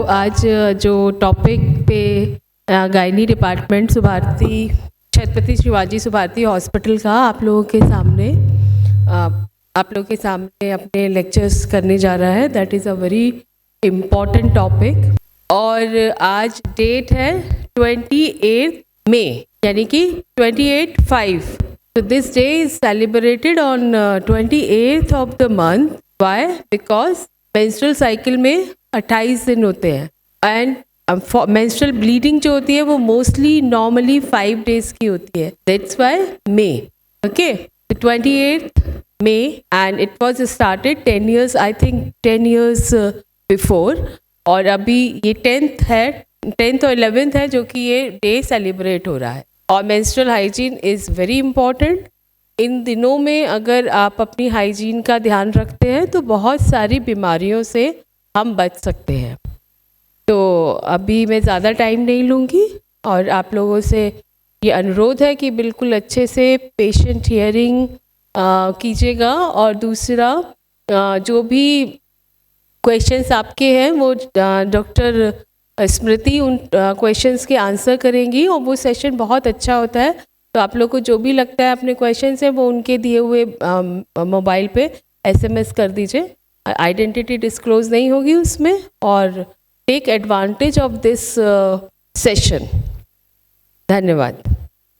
आज जो टॉपिक पे gynae department Subharti Chhatrapati Shivaji Subharti hospital का आप लोगों के सामने अपने लेक्चर्स करने जा रहा है, that is a very important topic. और आज डेट है 28 मई, यानी कि 28/5। So this day is celebrated on 28th of the month. Why? Because menstrual cycle में 28 दिन होते हैं and menstrual bleeding जो होती है वो mostly normally 5 days की होती है. That's why May. Okay. The 28th May and it was started 10 years, I think 10 years before. और अभी ये 10th और 11th है जो कि ये डे सेलिब्रेट हो रहा है। और menstrual hygiene is very important. इन दिनों में अगर आप अपनी हाइजीन का ध्यान रखते हैं तो बहुत सारी बीमारियों से हम बच सकते हैं। तो अभी मैं ज़्यादा टाइम नहीं लूँगी और आप लोगों से ये अनुरोध है कि बिल्कुल अच्छे से पेशेंट हियरिंग कीजिएगा। और दूसरा जो भी क्वेश्चंस आपके हैं वो डॉक्टर स्मृति उन क्वेश्चंस के आंसर करेंगी और वो सेशन बहुत अच्छा होता है। तो आप लोग को जो भी लगता है अपने क्वेश्चंस हैं वो उनके दिए हुए मोबाइल पे SMS कर दीजिए। आइडेंटिटी डिस्क्लोज नहीं होगी उसमें। और take advantage of this session. धन्यवाद।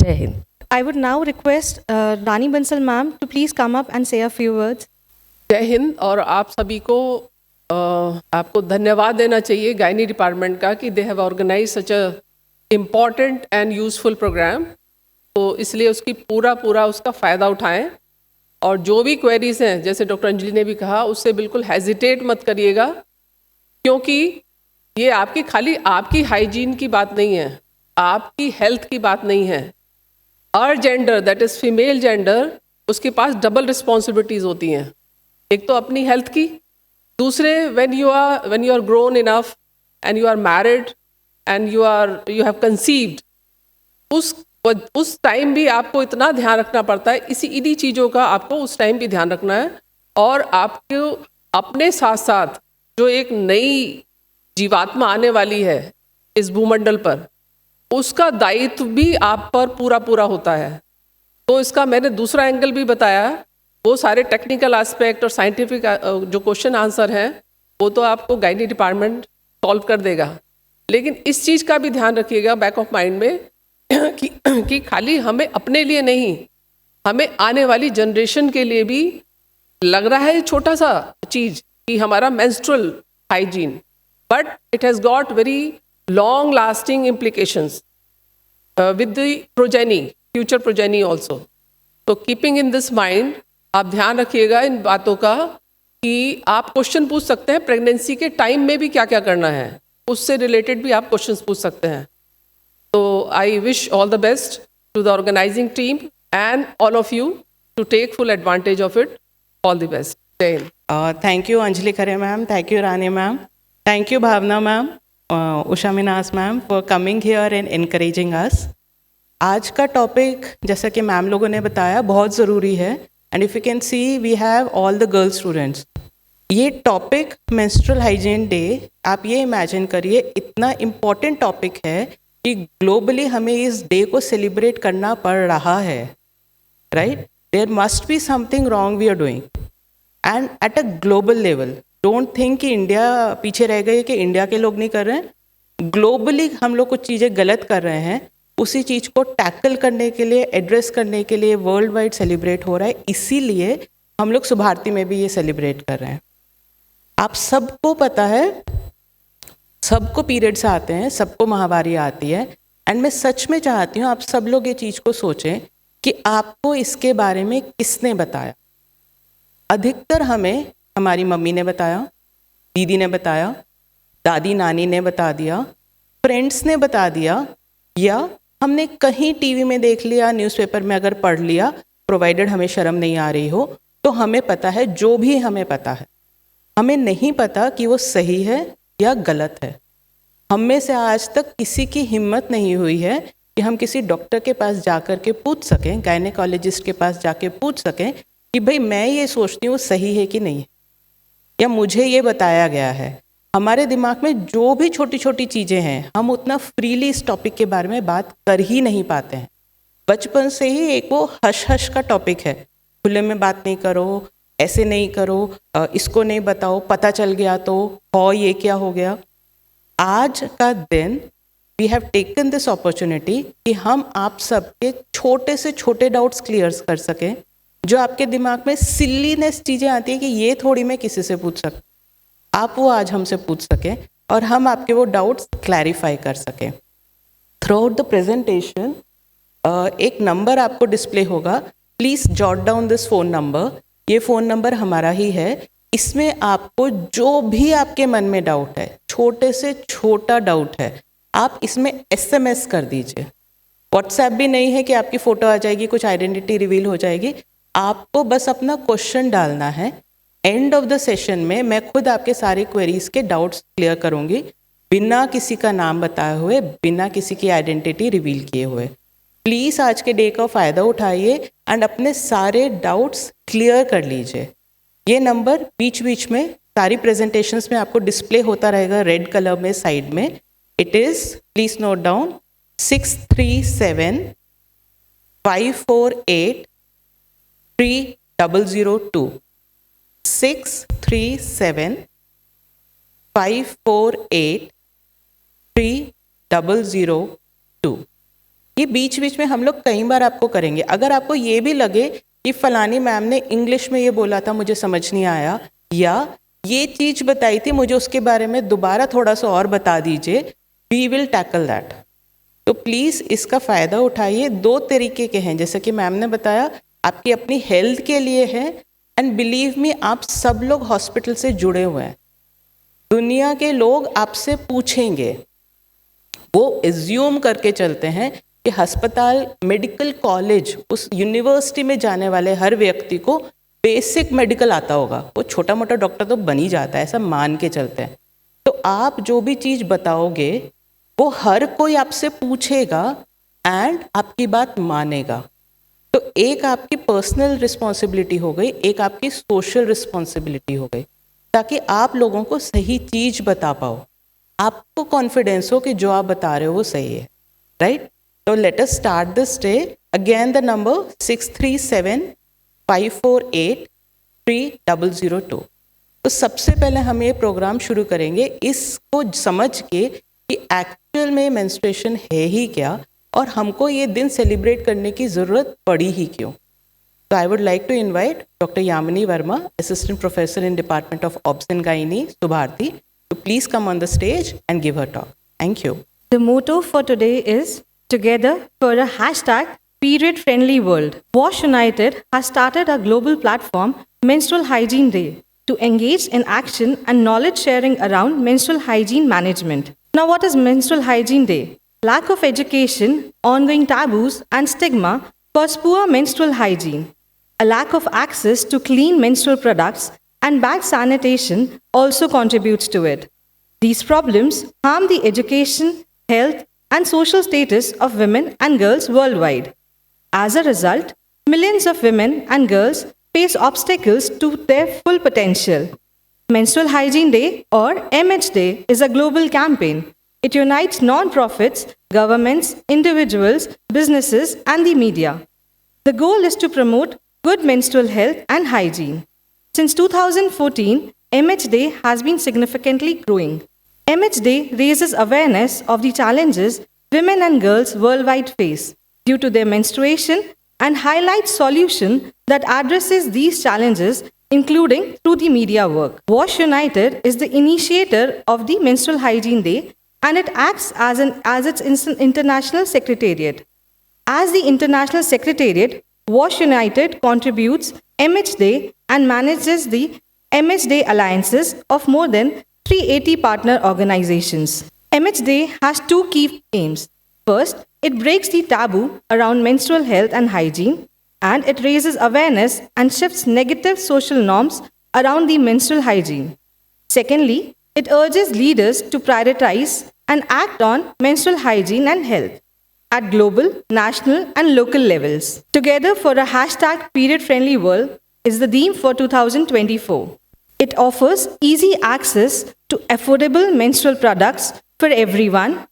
जय Hind. I would now request Rani Bansal ma'am to please come up and say a few words. जय हिंद। और आप सभी को आपको धन्यवाद देना चाहिए गायनी डिपार्टमेंट का कि they have organise such a important and useful programme. तो इसलिए उसकी पूरा उसका फ़ायदा उठाएं। और जो भी क्वेरीज हैं, जैसे डॉक्टर अंजलि ने भी कहा, उससे बिल्कुल हेजिटेट मत करिएगा, क्योंकि ये खाली आपकी हाइजीन की बात नहीं है, आपकी हेल्थ की बात नहीं है। और gender, that is female gender, उसके पास डबल रिस्पॉन्सिबिलिटीज़ होती हैं। एक तो अपनी हेल्थ की, दूसरे when you are grown enough and you are married and you have conceived, उस टाइम भी आपको इतना ध्यान रखना पड़ता है। इन्हीं चीज़ों का आपको उस टाइम भी ध्यान रखना है। और आपको अपने साथ साथ जो एक नई जीवात्मा आने वाली है इस भूमंडल पर, उसका दायित्व भी आप पर पूरा होता है। तो इसका मैंने दूसरा एंगल भी बताया। वो सारे टेक्निकल एस्पेक्ट और साइंटिफिक जो क्वेश्चन आंसर हैं वो तो आपको गायनी डिपार्टमेंट सॉल्व कर देगा, लेकिन इस चीज़ का भी ध्यान रखिएगा बैक ऑफ माइंड में कि खाली हमें अपने लिए नहीं, हमें आने वाली जनरेशन के लिए भी लग रहा है छोटा सा चीज़ कि हमारा menstrual hygiene, but it has got very long lasting implications with the progeny, future progeny also. तो कीपिंग इन दिस माइंड, आप ध्यान रखिएगा इन बातों का कि आप क्वेश्चन पूछ सकते हैं प्रेगनेंसी के टाइम में भी क्या क्या करना है, उससे रिलेटेड भी आप क्वेश्चंस पूछ सकते हैं। तो I wish all the best to the organising team and all of you to take full advantage of it. All the best. जय Hind. Thank you Anjali Khare ma'am, thank you Rani ma'am, thank you Bhavna ma'am, Usha Minas ma'am for coming here and encouraging us. आज का topic जैसा कि ma'am लोगों ने बताया बहुत ज़रूरी है। And if you can see we have all the girl students. ये टॉपिक मेंस्ट्रुअल हाइजीन डे, आप ये इमेजिन करिए इतना इम्पॉर्टेंट टॉपिक है कि ग्लोबली हमें इस डे को सेलिब्रेट करना पड़ रहा है, right? There must be something wrong we are doing and at a global level. Don't think कि इंडिया पीछे रह गई, कि इंडिया के लोग नहीं कर रहे हैं। ग्लोबली हम लोग कुछ चीज़ें गलत कर रहे हैं, उसी चीज़ को टैकल करने के लिए, एड्रेस करने के लिए वर्ल्ड वाइड सेलिब्रेट हो रहा है। इसीलिए हम लोग सुभारती में भी ये सेलिब्रेट कर रहे हैं। आप सबको पता है, सबको पीरियड्स आते हैं, सबको माहवारी आती है। एंड मैं सच में चाहती हूँ आप सब लोग ये चीज़ को सोचें कि आपको इसके बारे में किसने बताया। अधिकतर हमें हमारी मम्मी ने बताया, दीदी ने बताया, दादी नानी ने बता दिया, फ्रेंड्स ने बता दिया, या हमने कहीं टीवी में देख लिया, न्यूज़पेपर में अगर पढ़ लिया, प्रोवाइडेड हमें शर्म नहीं आ रही हो तो हमें पता है जो भी हमें पता है। हमें नहीं पता कि वो सही है या गलत है। हम में से आज तक किसी की हिम्मत नहीं हुई है कि हम किसी डॉक्टर के पास जाकर के पूछ सकें, गायनेकोलॉजिस्ट के पास जाके पूछ सकें कि भाई मैं ये सोचती हूँ सही है कि नहीं है, या मुझे ये बताया गया है। हमारे दिमाग में जो भी छोटी छोटी चीज़ें हैं हम उतना फ्रीली इस टॉपिक के बारे में बात कर ही नहीं पाते हैं। बचपन से ही एक वो हश हश का टॉपिक है, खुले में बात नहीं करो, ऐसे नहीं करो, इसको नहीं बताओ, पता चल गया तो ये क्या हो गया। आज का दिन we have taken this opportunity कि हम आप सबके छोटे से छोटे डाउट्स क्लियर कर सकें, जो आपके दिमाग में सिलीनेस चीज़ें आती है कि ये थोड़ी मैं किसी से पूछ सकता, आप वो आज हमसे पूछ सकें और हम आपके वो डाउट्स क्लैरिफाई कर सकें। थ्रू आउट द प्रेजेंटेशन एक नंबर आपको डिस्प्ले होगा, please jot down this phone number. ये फ़ोन नंबर हमारा ही है। इसमें आपको जो भी आपके मन में डाउट है, छोटे से छोटा डाउट है, आप इसमें SMS कर दीजिए। व्हाट्सएप भी नहीं है कि आपकी फ़ोटो आ जाएगी, कुछ आइडेंटिटी रिवील हो जाएगी। आपको बस अपना क्वेश्चन डालना है। एंड ऑफ द सेशन में मैं खुद आपके सारे क्वेरीज के डाउट्स क्लियर करूंगी, बिना किसी का नाम बताए हुए, बिना किसी की आइडेंटिटी रिवील किए हुए। प्लीज़ आज के डे का फ़ायदा उठाइए एंड अपने सारे डाउट्स क्लियर कर लीजिए। ये नंबर बीच बीच में सारी प्रेजेंटेशंस में आपको डिस्प्ले होता रहेगा रेड कलर में साइड में। It is, please note down, 637-548-3002। 637-548-3002। ये बीच बीच में हम लोग कई बार आपको करेंगे। अगर आपको ये भी लगे कि फलानी मैम ने इंग्लिश में ये बोला था मुझे समझ नहीं आया, या ये चीज़ बताई थी मुझे उसके बारे में दोबारा थोड़ा सा और बता दीजिए, वी विल टैकल दैट। तो प्लीज़ इसका फ़ायदा उठाइए। 2 तरीके के हैं, जैसे कि मैम ने बताया, आपकी अपनी हेल्थ के लिए है, एंड बिलीव मी आप सब लोग हॉस्पिटल से जुड़े हुए हैं। दुनिया के लोग आपसे पूछेंगे, वो एज्यूम करके चलते हैं कि अस्पताल, मेडिकल कॉलेज, उस यूनिवर्सिटी में जाने वाले हर व्यक्ति को बेसिक मेडिकल आता होगा, वो छोटा मोटा डॉक्टर तो बन ही जाता है, ऐसा मान के चलते हैं। तो आप जो भी चीज़ बताओगे वो हर कोई आपसे पूछेगा एंड आपकी बात मानेगा। तो एक आपकी पर्सनल रिस्पॉन्सिबिलिटी हो गई, एक आपकी सोशल रिस्पॉन्सिबिलिटी हो गई, ताकि आप लोगों को सही चीज़ बता पाओ, आपको कॉन्फिडेंस हो कि जो आप बता रहे हो वो सही है, राइट। तो let us start this day. Again the number 637-548-3002। तो सबसे पहले हम ये प्रोग्राम शुरू करेंगे इसको समझ के कि एक्चुअल में मेंस्ट्रुएशन है ही क्या और हमको ये दिन सेलिब्रेट करने की ज़रूरत पड़ी ही क्यों। तो I would like to invite doctor Yamini Verma, assistant professor in department of obs and gynae, Subharti, to please come on the stage and give her talk. Thank you. The motto for today is Together for a #period-friendly world. WASH United has started a global platform, Menstrual Hygiene Day, to engage in action and knowledge sharing around menstrual hygiene management. Now, what is Menstrual Hygiene Day? Lack of education, ongoing taboos, and stigma cause poor menstrual hygiene. A lack of access to clean menstrual products and bad sanitation also contributes to it. These problems harm the education, health, and social status of women and girls worldwide. As a result, millions of women and girls face obstacles to their full potential. Menstrual Hygiene Day, or MH Day, is a global campaign. It unites non-profits, governments, individuals, businesses, and the media. The goal is to promote good menstrual health and hygiene. Since 2014, MH Day has been significantly growing. MH Day raises awareness of the challenges women and girls worldwide face due to their menstruation and highlights solutions that addresses these challenges, including through the media work. WASH United is the initiator of the Menstrual Hygiene Day, and it acts as its international secretariat. As the international secretariat, WASH United contributes MH Day and manages the MH Day alliances of more than 380 partner organizations. MH Day has 2 key aims. First, it breaks the taboo around menstrual health and hygiene, and it raises awareness and shifts negative social norms around the menstrual hygiene. Secondly, it urges leaders to prioritize and act on menstrual hygiene and health at global, national, and local levels. Together for a #period-friendly world is the theme for 2024. It offers easy access to affordable menstrual products for everyone,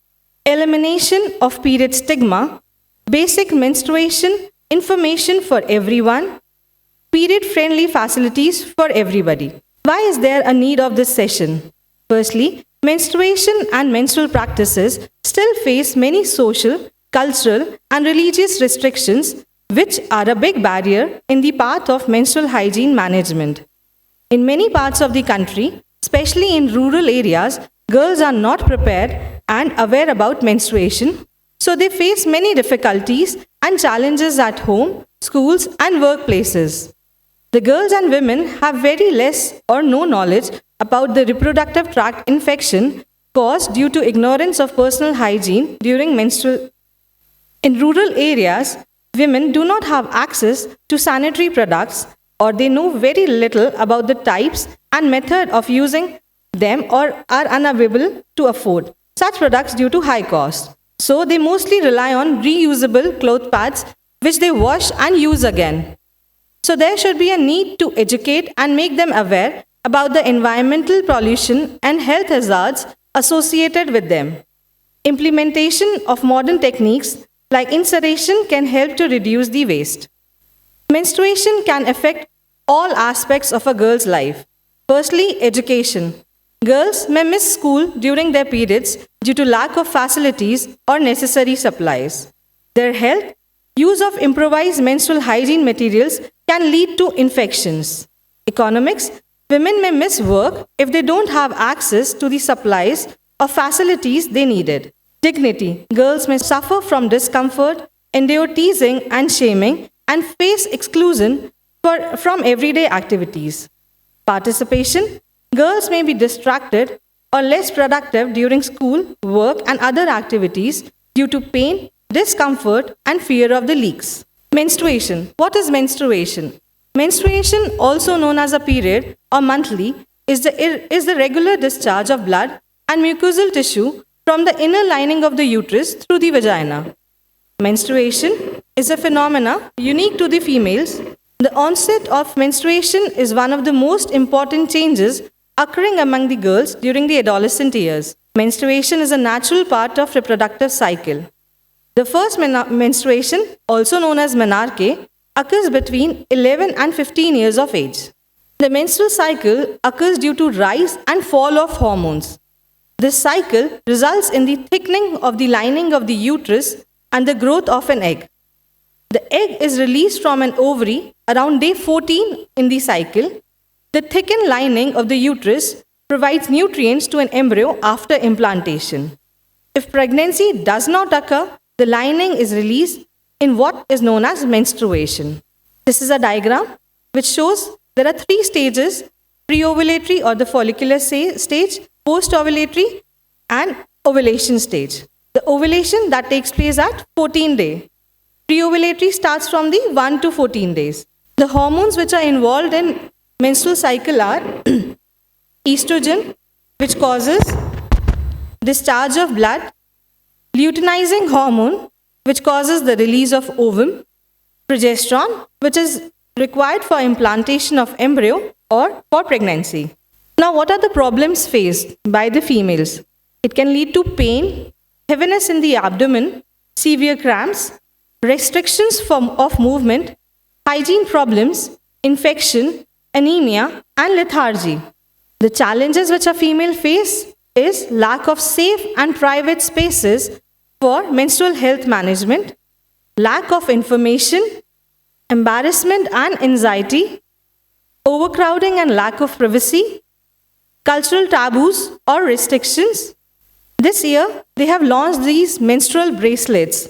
elimination of period stigma, basic menstruation information for everyone, period-friendly facilities for everybody. Why is there a need of this session? Firstly, menstruation and menstrual practices still face many social, cultural, and religious restrictions which are a big barrier in the path of menstrual hygiene management. In many parts of the country, especially in rural areas, girls are not prepared and aware about menstruation, so they face many difficulties and challenges at home, schools, and workplaces. The girls and women have very less or no knowledge about the reproductive tract infection caused due to ignorance of personal hygiene during menstrual. In rural areas, women do not have access to sanitary products, or they know very little about the types and method of using them, or are unable to afford such products due to high cost. So they mostly rely on reusable cloth pads which they wash and use again. So there should be a need to educate and make them aware about the environmental pollution and health hazards associated with them. Implementation of modern techniques like insemination can help to reduce the waste. Menstruation can affect all aspects of a girl's life. Firstly, education. Girls may miss school during their periods due to lack of facilities or necessary supplies. Their health, use of improvised menstrual hygiene materials can lead to infections. Economics. Women may miss work if they don't have access to the supplies or facilities they needed. Dignity. Girls may suffer from discomfort, endure teasing and shaming, and face exclusion from everyday activities. Participation. Girls may be distracted or less productive during school, work, and other activities due to pain, discomfort, and fear of the leaks. Menstruation. What is menstruation? Menstruation, also known as a period or monthly, is the regular discharge of blood and mucosal tissue from the inner lining of the uterus through the vagina. Menstruation is a phenomena unique to the females. The onset of menstruation is one of the most important changes occurring among the girls during the adolescent years. Menstruation is a natural part of reproductive cycle. The first menstruation, also known as menarche, occurs between 11 and 15 years of age. The menstrual cycle occurs due to rise and fall of hormones. This cycle results in the thickening of the lining of the uterus and the growth of an egg. The egg is released from an ovary around day 14 in the cycle. The thickened lining of the uterus provides nutrients to an embryo after implantation. If pregnancy does not occur, the lining is released in what is known as menstruation. This is a diagram which shows there are 3 stages: pre-ovulatory or the follicular stage, post-ovulatory, and ovulation stage. The ovulation that takes place at 14 days. Pre-ovulatory starts from the 1 to 14 days. The hormones which are involved in menstrual cycle are estrogen, which causes discharge of blood, luteinizing hormone, which causes the release of ovum, progesterone, which is required for implantation of embryo or for pregnancy. Now, what are the problems faced by the females? It can lead to pain, heaviness in the abdomen, severe cramps, restrictions of movement, hygiene problems, infection, anemia, and lethargy. The challenges which a female face is lack of safe and private spaces for menstrual health management, lack of information, embarrassment and anxiety, overcrowding and lack of privacy, cultural taboos or restrictions. This year, they have launched these menstrual bracelets.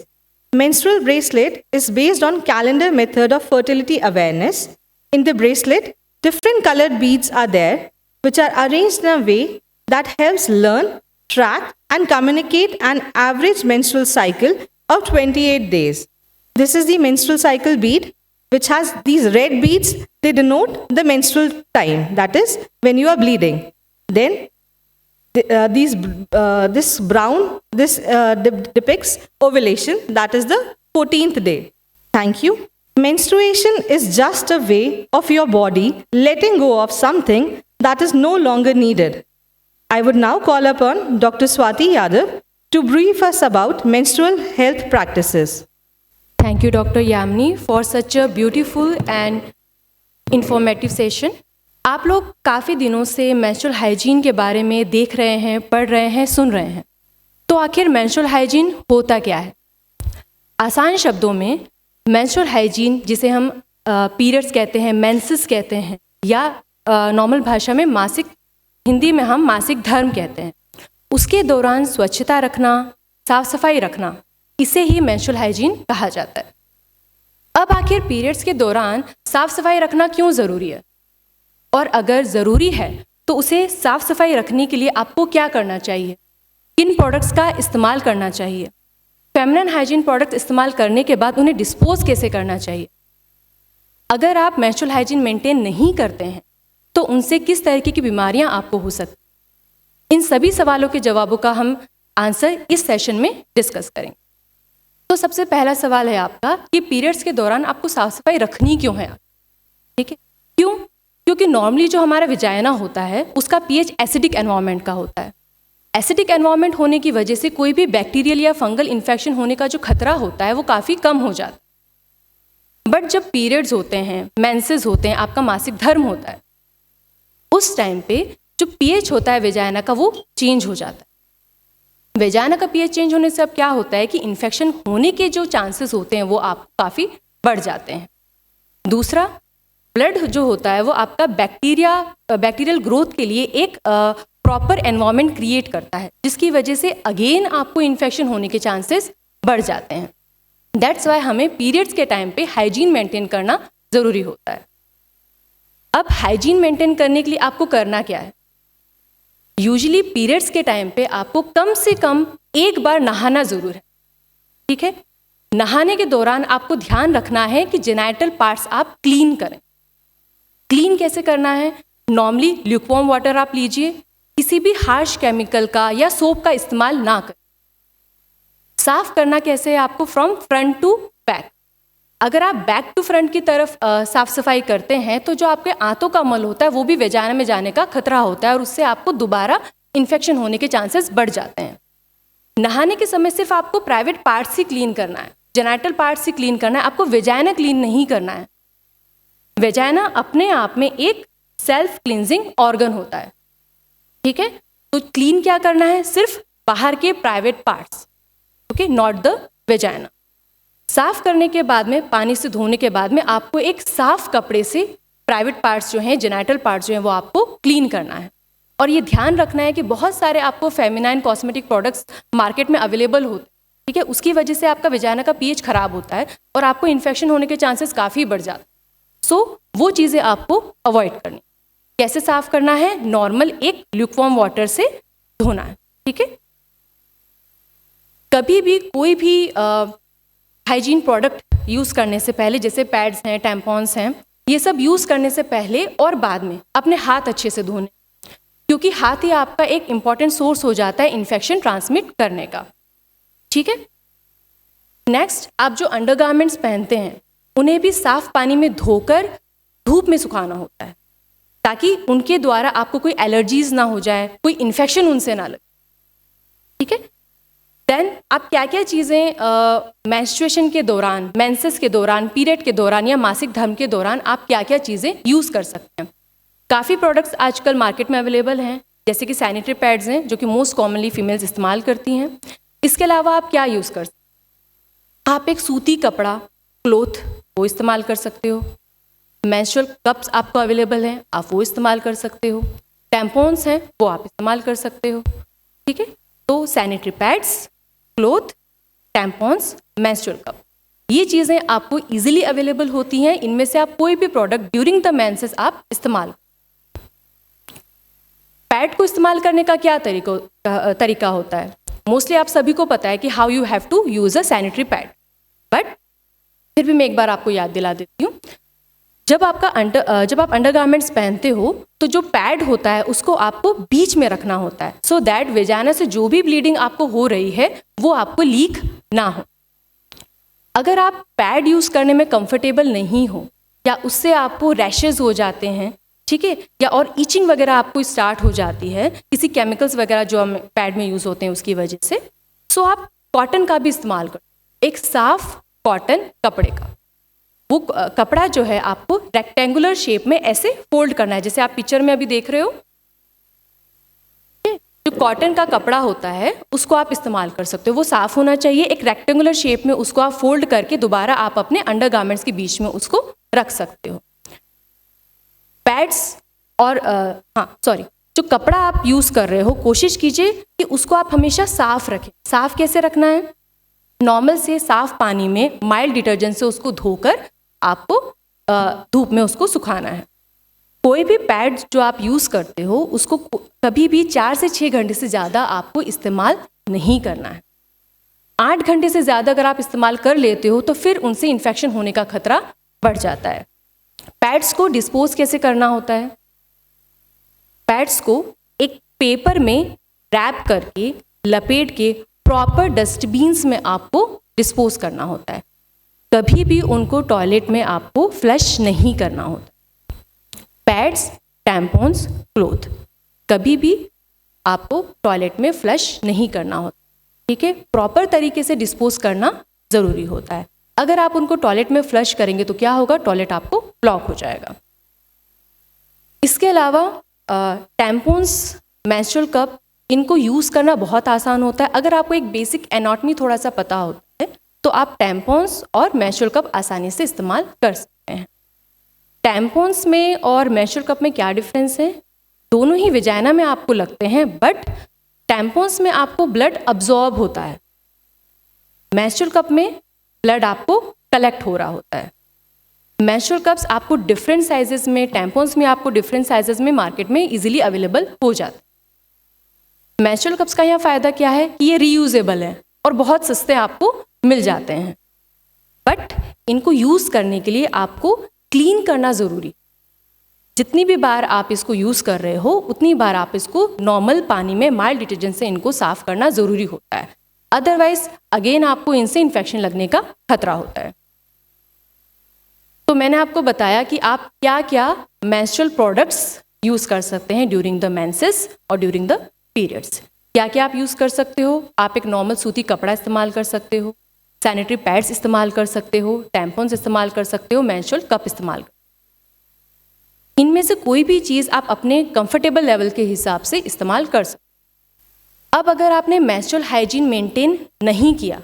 Menstrual bracelet is based on calendar method of fertility awareness. In the bracelet, different colored beads are there, which are arranged in a way that helps learn, track, and communicate an average menstrual cycle of 28 days. This is the menstrual cycle bead, which has these red beads. They denote the menstrual time, that is, when you are bleeding. Then, this brown, depicts ovulation, that is the 14th day. Thank you. Menstruation is just a way of your body letting go of something that is no longer needed. I would now call upon Dr. Swati Yadav to brief us about menstrual health practices. Thank you, Dr. Yamni, for such a beautiful and informative session. आप लोग काफ़ी दिनों से menstrual hygiene के बारे में देख रहे हैं, पढ़ रहे हैं, सुन रहे हैं। तो आखिर मेंस्ट्रुअल हाइजीन होता क्या है? आसान शब्दों में मेंस्ट्रुअल हाइजीन, जिसे हम पीरियड्स कहते हैं, मेंसेस कहते हैं, या नॉर्मल भाषा में मासिक, हिंदी में हम मासिक धर्म कहते हैं, उसके दौरान स्वच्छता रखना, साफ सफाई रखना, इसे ही मेंस्ट्रुअल हाइजीन कहा जाता है। अब आखिर पीरियड्स के दौरान साफ सफाई रखना क्यों ज़रूरी है, और अगर ज़रूरी है तो उसे साफ सफाई रखने के लिए आपको क्या करना चाहिए, किन प्रोडक्ट्स का इस्तेमाल करना चाहिए, फेमिनिन हाइजीन प्रोडक्ट इस्तेमाल करने के बाद उन्हें डिस्पोज कैसे करना चाहिए। अगर आप मेंस्ट्रुअल हाइजीन मेंटेन नहीं करते हैं तो उनसे किस तरीके की बीमारियां आपको हो सकती। इन सभी सवालों के जवाबों का हम आंसर इस सेशन में डिस्कस करेंगे। तो सबसे पहला सवाल है आपका कि पीरियड्स के दौरान आपको साफ सफाई रखनी क्यों है। ठीक है, क्यों? क्योंकि नॉर्मली जो हमारा विजाइना होता है उसका पीएच एसिडिक एनवायरनमेंट का होता है। एसिडिक एनवायरनमेंट होने की वजह से कोई भी बैक्टीरियल या फंगल इन्फेक्शन होने का जो खतरा होता है वो काफ़ी कम हो जाता है। बट जब पीरियड्स होते हैं, मेंसेस होते हैं, आपका मासिक धर्म होता है, उस टाइम पे जो पीएच होता है वेजाइना का वो चेंज हो जाता है। वेजाइना का पीएच चेंज होने से अब क्या होता है कि इन्फेक्शन होने के जो चांसेस होते हैं वो आप काफ़ी बढ़ जाते हैं। दूसरा, ब्लड जो होता है वो आपका बैक्टीरियल ग्रोथ के लिए एक प्रॉपर एनवायरनमेंट क्रिएट करता है, जिसकी वजह से अगेन आपको इन्फेक्शन होने के चांसेस बढ़ जाते हैं। दैट्स वाई हमें पीरियड्स के टाइम पे हाइजीन मेंटेन करना ज़रूरी होता है। अब हाइजीन मेंटेन करने के लिए आपको करना क्या है? यूजुअली पीरियड्स के टाइम पे आपको कम से कम एक बार नहाना ज़रूर है। ठीक है, नहाने के दौरान आपको ध्यान रखना है कि जेनाइटल पार्ट्स आप क्लीन करें। क्लीन कैसे करना है? नॉर्मली ल्यूकवार्म वाटर आप लीजिए, किसी भी हार्श केमिकल का या सोप का इस्तेमाल ना करें। साफ करना कैसे है आपको? From front to back. अगर आप बैक टू फ्रंट की तरफ साफ सफाई करते हैं तो जो आपके आंतों का मल होता है वो भी वेजाइना में जाने का खतरा होता है और उससे आपको दोबारा इन्फेक्शन होने के चांसेस बढ़ जाते हैं। नहाने के समय सिर्फ आपको प्राइवेट पार्ट्स ही क्लीन करना है, जेनाइटल पार्ट्स ही क्लीन करना है, आपको वेजाइना क्लीन नहीं करना है। वेजाइना अपने आप में एक सेल्फ क्लींजिंग ऑर्गन होता है। ठीक है, तो क्लीन क्या करना है? सिर्फ बाहर के private parts, okay, not the vagina. साफ करने के बाद में, पानी से धोने के बाद में आपको एक साफ कपड़े से प्राइवेट पार्ट्स जो हैं, जेनाइटल पार्ट्स जो हैं, वो आपको क्लीन करना है। और ये ध्यान रखना है कि बहुत सारे आपको फेमिनाइन कॉस्मेटिक प्रोडक्ट्स मार्केट में अवेलेबल होते हैं। ठीक है, उसकी वजह से आपका वेजाइना का पीएच खराब होता है और आपको इन्फेक्शन होने के चांसेस काफ़ी बढ़ जाते हैं। सो वो चीज़ें आपको अवॉइड करनी। कैसे साफ करना है? नॉर्मल एक ल्यूकवार्म वाटर से धोना है। ठीक है, कभी भी कोई भी हाइजीन प्रोडक्ट यूज़ करने से पहले, जैसे पैड्स हैं, टैम्पॉन्स हैं, ये सब यूज़ करने से पहले और बाद में अपने हाथ अच्छे से धोने, क्योंकि हाथ ही आपका एक इम्पॉर्टेंट सोर्स हो जाता है इन्फेक्शन ट्रांसमिट करने का। ठीक है, नेक्स्ट, आप जो अंडरगारमेंट्स पहनते हैं उन्हें भी साफ पानी में धोकर धूप में सुखाना होता है, ताकि उनके द्वारा आपको कोई एलर्जीज ना हो जाए, कोई इन्फेक्शन उनसे ना लगे। ठीक है, देन आप क्या क्या चीज़ें मेंस्ट्रुएशन के दौरान, मेंसेस के दौरान, पीरियड के दौरान या मासिक धर्म के दौरान आप क्या क्या चीज़ें यूज़ कर सकते हैं। काफ़ी प्रोडक्ट्स आजकल मार्केट में अवेलेबल हैं, जैसे कि सैनिटरी पैड्स हैं जो कि मोस्ट कॉमनली फीमेल्स इस्तेमाल करती हैं। इसके अलावा आप क्या यूज़ कर सकते हैं? आप एक सूती कपड़ा, क्लोथ, वो इस्तेमाल कर सकते हो। मेंस्ट्रुअल कप्स आपको अवेलेबल हैं, आप वो इस्तेमाल कर सकते हो। टैम्पॉन्स हैं, वो आप इस्तेमाल कर सकते हो। ठीक है, तो sanitary pads, cloth, tampons, menstrual cup, ये चीज़ें आपको इजीली अवेलेबल होती हैं। इनमें से आप कोई भी प्रोडक्ट ड्यूरिंग द मेंसेस आप इस्तेमाल। पैड को इस्तेमाल करने का क्या तरीका होता है? मोस्टली आप सभी को पता है कि how you have to use a sanitary pad, but फिर भी मैं एक बार आपको याद दिला देती हूँ। जब आप अंडरगारमेंट्स पहनते हो तो जो पैड होता है उसको आपको बीच में रखना होता है, सो दैट वेजाइना से जो भी ब्लीडिंग आपको हो रही है वो आपको लीक ना हो। अगर आप पैड यूज़ करने में कंफर्टेबल नहीं हो या उससे आपको रैशेज हो जाते हैं ठीक है, या और ईचिंग वगैरह आपको स्टार्ट हो जाती है किसी केमिकल्स वगैरह जो हम पैड में यूज़ होते हैं उसकी वजह से, सो आप कॉटन का भी इस्तेमाल करो, एक साफ कॉटन कपड़े का। वो कपड़ा जो है आपको रेक्टेंगुलर शेप में ऐसे फोल्ड करना है, जैसे आप पिक्चर में अभी देख रहे हो। जो कॉटन का कपड़ा होता है उसको आप इस्तेमाल कर सकते हो, वो साफ होना चाहिए, एक रेक्टेंगुलर शेप में उसको आप फोल्ड करके दोबारा आप अपने अंडरगारमेंट्स के बीच में उसको रख सकते हो। पैड्स और जो कपड़ा आप यूज़ कर रहे हो कोशिश कीजिए कि उसको आप हमेशा साफ रखें। साफ कैसे रखना है? नॉर्मल से साफ पानी में माइल्ड डिटर्जेंट से उसको धोकर आपको धूप में उसको सुखाना है। कोई भी पैड जो आप यूज़ करते हो उसको कभी भी 4 से 6 घंटे से ज़्यादा आपको इस्तेमाल नहीं करना है। 8 घंटे से ज़्यादा अगर आप इस्तेमाल कर लेते हो तो फिर उनसे इन्फेक्शन होने का खतरा बढ़ जाता है। पैड्स को डिस्पोज कैसे करना होता है? पैड्स को एक पेपर में रैप करके लपेट के प्रॉपर डस्टबिन्स में आपको डिस्पोज करना होता है। कभी भी उनको टॉयलेट में आपको फ्लश नहीं करना होता। पैड्स, टैम्पॉन्स, क्लोथ कभी भी आपको टॉयलेट में फ्लश नहीं करना होता, ठीक है? प्रॉपर तरीके से डिस्पोज करना ज़रूरी होता है। अगर आप उनको टॉयलेट में फ्लश करेंगे तो क्या होगा? टॉयलेट आपको ब्लॉक हो जाएगा। इसके अलावा टैम्पॉन्स, मेंस्ट्रुअल कप, इनको यूज़ करना बहुत आसान होता है। अगर आपको एक बेसिक एनाटॉमी थोड़ा सा पता होता है तो आप टैम्पॉन्स और मेंस्ट्रुअल कप आसानी से इस्तेमाल कर सकते हैं। टैम्पॉन्स में और मेंस्ट्रुअल कप में क्या डिफरेंस है? दोनों ही विजाइना में आपको लगते हैं, बट टैम्पॉन्स में आपको ब्लड अब्जॉर्ब होता है, मेंस्ट्रुअल कप में ब्लड आपको कलेक्ट हो रहा होता है। मेंस्ट्रुअल कप्स आपको डिफरेंट साइजेस में, टैम्पॉन्स में आपको डिफरेंट साइजेस में मार्केट में इजीली अवेलेबल हो जाते हैं। मेंस्ट्रुअल कप्स का यहाँ फ़ायदा क्या है कि ये रीयूजेबल है और बहुत सस्ते आपको मिल जाते हैं, बट इनको यूज़ करने के लिए आपको क्लीन करना ज़रूरी। जितनी भी बार आप इसको यूज़ कर रहे हो उतनी बार आप इसको नॉर्मल पानी में माइल्ड डिटर्जेंट से इनको साफ़ करना ज़रूरी होता है, अदरवाइज अगेन आपको इनसे इन्फेक्शन लगने का खतरा होता है। तो मैंने आपको बताया कि आप क्या क्या मेंस्ट्रुअल प्रोडक्ट्स यूज़ कर सकते हैं ड्यूरिंग द मेंसेस और ड्यूरिंग द पीरियड्स। क्या क्या आप यूज़ कर सकते हो? आप एक नॉर्मल सूती कपड़ा इस्तेमाल कर सकते हो, सैनिटरी पैड्स इस्तेमाल कर सकते हो, टैम्पॉन्स इस्तेमाल कर सकते हो, मेंस्ट्रुअल कप इस्तेमाल कर। इनमें से कोई भी चीज़ आप अपने कंफर्टेबल लेवल के हिसाब से इस्तेमाल कर सकते हो। अब अगर आपने मेंस्ट्रुअल हाइजीन मेंटेन नहीं किया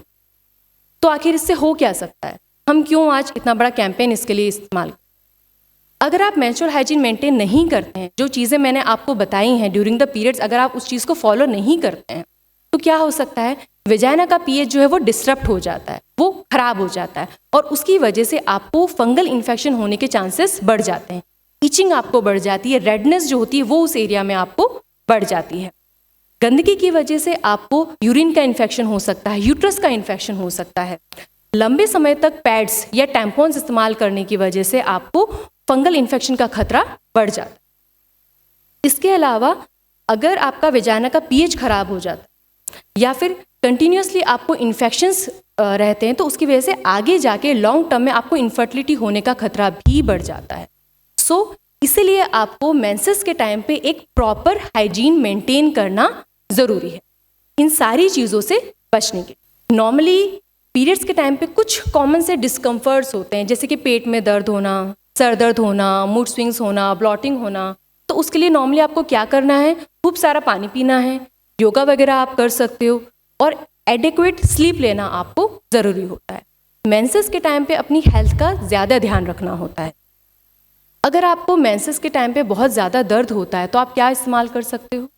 तो आखिर इससे हो क्या सकता है? हम क्यों आज इतना बड़ा कैंपेन इसके लिए इस्तेमाल? अगर आप मेंस्ट्रुअल हाइजीन मेंटेन नहीं करते हैं, जो चीज़ें मैंने आपको बताई हैं ड्यूरिंग द पीरियड्स, अगर आप उस चीज़ को फॉलो नहीं करते हैं तो क्या हो सकता है? वेजाइना का पीएच जो है वो डिस्टर्ब हो जाता है, वो खराब हो जाता है और उसकी वजह से आपको फंगल इन्फेक्शन होने के चांसेस बढ़ जाते हैं। ईचिंग आपको बढ़ जाती है, रेडनेस जो होती है वो उस एरिया में आपको बढ़ जाती है। गंदगी की वजह से आपको यूरिन का इन्फेक्शन हो सकता है, यूट्रस का इन्फेक्शन हो सकता है। लंबे समय तक पैड्स या टैम्पॉन्स इस्तेमाल करने की वजह से आपको फंगल इन्फेक्शन का खतरा बढ़ जाता है। इसके अलावा अगर आपका वेजाइना का पीएच खराब हो जाता है या फिर कंटिन्यूसली आपको इन्फेक्शंस रहते हैं तो उसकी वजह से आगे जाके लॉन्ग टर्म में आपको इनफर्टिलिटी होने का खतरा भी बढ़ जाता है। सो इसीलिए आपको मेंसेस के टाइम पे एक प्रॉपर हाइजीन मेंटेन करना ज़रूरी है इन सारी चीज़ों से बचने के। नॉर्मली पीरियड्स के टाइम पे कुछ कॉमन से डिस्कम्फर्ट्स होते हैं, जैसे कि पेट में दर्द होना, सर दर्द होना, मूड स्विंग्स होना, ब्लॉटिंग होना। तो उसके लिए नॉर्मली आपको क्या करना है? खूब सारा पानी पीना है, योगा वगैरह आप कर सकते हो और एडिक्वेट स्लीप लेना आपको ज़रूरी होता है। मेंसेस के टाइम पे अपनी हेल्थ का ज़्यादा ध्यान रखना होता है। अगर आपको मेंसेस के टाइम पे बहुत ज़्यादा दर्द होता है तो आप क्या इस्तेमाल कर सकते हो?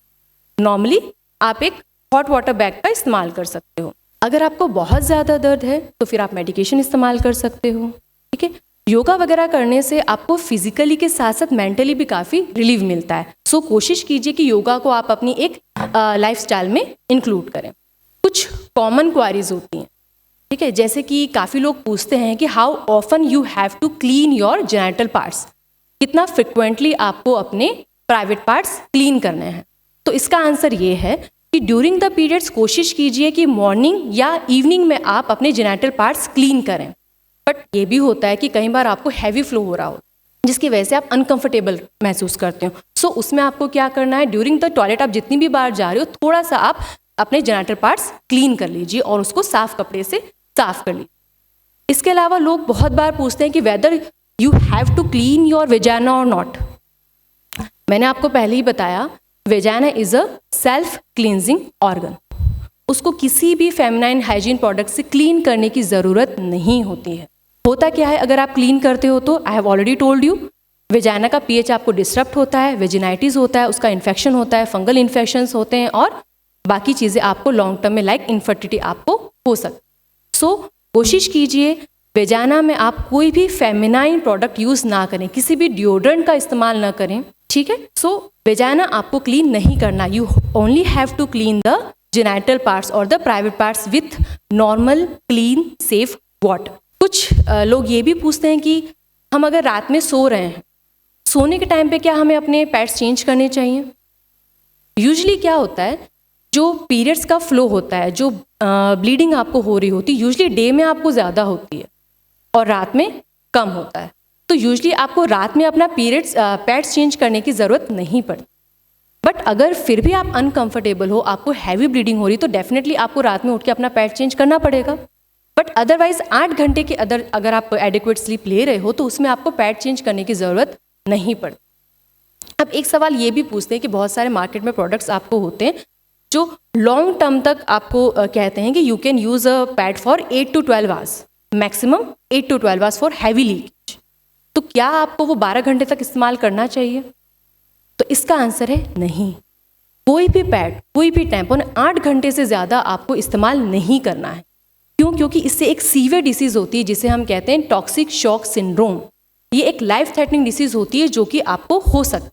नॉर्मली आप एक हॉट वाटर बैग का इस्तेमाल कर सकते हो। अगर आपको बहुत ज़्यादा दर्द है तो फिर आप मेडिकेशन इस्तेमाल कर सकते हो, ठीक है। योगा वगैरह करने से आपको फिजिकली के साथ साथ मेंटली भी काफ़ी रिलीफ मिलता है। सो कोशिश कीजिए कि योगा को आप अपनी एक लाइफस्टाइल में इंक्लूड करें। कुछ कॉमन क्वारीज होती हैं, ठीक है, जैसे कि काफ़ी लोग पूछते हैं कि how often you have to clean your genital parts, कितना फ्रिक्वेंटली आपको अपने प्राइवेट पार्ट्स क्लीन करने हैं। तो इसका आंसर ये है कि ड्यूरिंग द पीरियड्स कोशिश कीजिए कि मॉर्निंग या इवनिंग में आप अपने जेनिटल पार्ट्स क्लीन करें। बट ये भी होता है कि कई बार आपको हैवी फ्लो हो रहा हो, जिसकी वजह से आप अनकंफर्टेबल महसूस करते हो। सो उसमें आपको क्या करना है, ड्यूरिंग द टॉयलेट आप जितनी भी बार जा रहे हो थोड़ा सा आप अपने जेनिटल पार्ट्स क्लीन कर लीजिए और उसको साफ कपड़े से साफ कर लीजिए। इसके अलावा लोग बहुत बार पूछते हैं कि whether you have to clean your vagina और नॉट। मैंने आपको पहले ही बताया vagina is a self cleansing organ, उसको किसी भी फेमिनाइन हाइजीन प्रोडक्ट से क्लीन करने की ज़रूरत नहीं होती है। होता क्या है, अगर आप क्लीन करते हो तो I have already told you वेजाना का पीएच आपको डिस्टर्ब होता है, वेजिनाइटिस होता है, उसका इन्फेक्शन होता है, फंगल इन्फेक्शंस होते हैं और बाकी चीज़ें आपको लॉन्ग टर्म में लाइक इनफर्टिलिटी आपको हो सकती। सो कोशिश कीजिए वेजाना में आप कोई भी फेमिनाइन प्रोडक्ट यूज़ ना करें, किसी भी डिओड्रेंट का इस्तेमाल ना करें, ठीक है। सो वेजाना आपको क्लीन नहीं करना, you only have to clean the genital parts और the private parts with normal clean safe water. कुछ लोग ये भी पूछते हैं कि हम अगर रात में सो रहे हैं, सोने के टाइम पे क्या हमें अपने पैड्स चेंज करने चाहिए? यूजुअली क्या होता है, जो पीरियड्स का फ्लो होता है, जो ब्लीडिंग आपको हो रही होती है, यूजुअली डे में आपको ज़्यादा होती है और रात में कम होता है। तो यूजुअली आपको रात में अपना पैड्स चेंज करने की ज़रूरत नहीं पड़ती। बट अगर फिर भी आप अनकंफर्टेबल हो, आपको हैवी ब्लीडिंग हो रही, तो डेफिनेटली आपको रात में उठ के अपना पैड चेंज करना पड़ेगा। बट अदरवाइज 8 घंटे के अगर आप एडिक्वेट स्लीप ले रहे हो तो उसमें आपको पैड चेंज करने की ज़रूरत नहीं पड़ती। अब एक सवाल ये भी पूछते हैं कि बहुत सारे मार्केट में प्रोडक्ट्स आपको होते हैं जो लॉन्ग टर्म तक आपको कहते हैं कि you can use a pad for 8 to 12 hours, maximum 8 to 12 hours for heavy leakage. तो क्या आपको वो 12 घंटे तक इस्तेमाल करना चाहिए? तो इसका आंसर है नहीं। कोई भी पैड, कोई भी टैम्पॉन 8 घंटे से ज़्यादा आपको इस्तेमाल नहीं करना है। क्यों? क्योंकि इससे एक सीवियर डिसीज़ होती है जिसे हम कहते हैं टॉक्सिक शॉक सिंड्रोम। ये एक लाइफ थ्रेटनिंग डिसीज़ होती है जो कि आपको हो सकती है।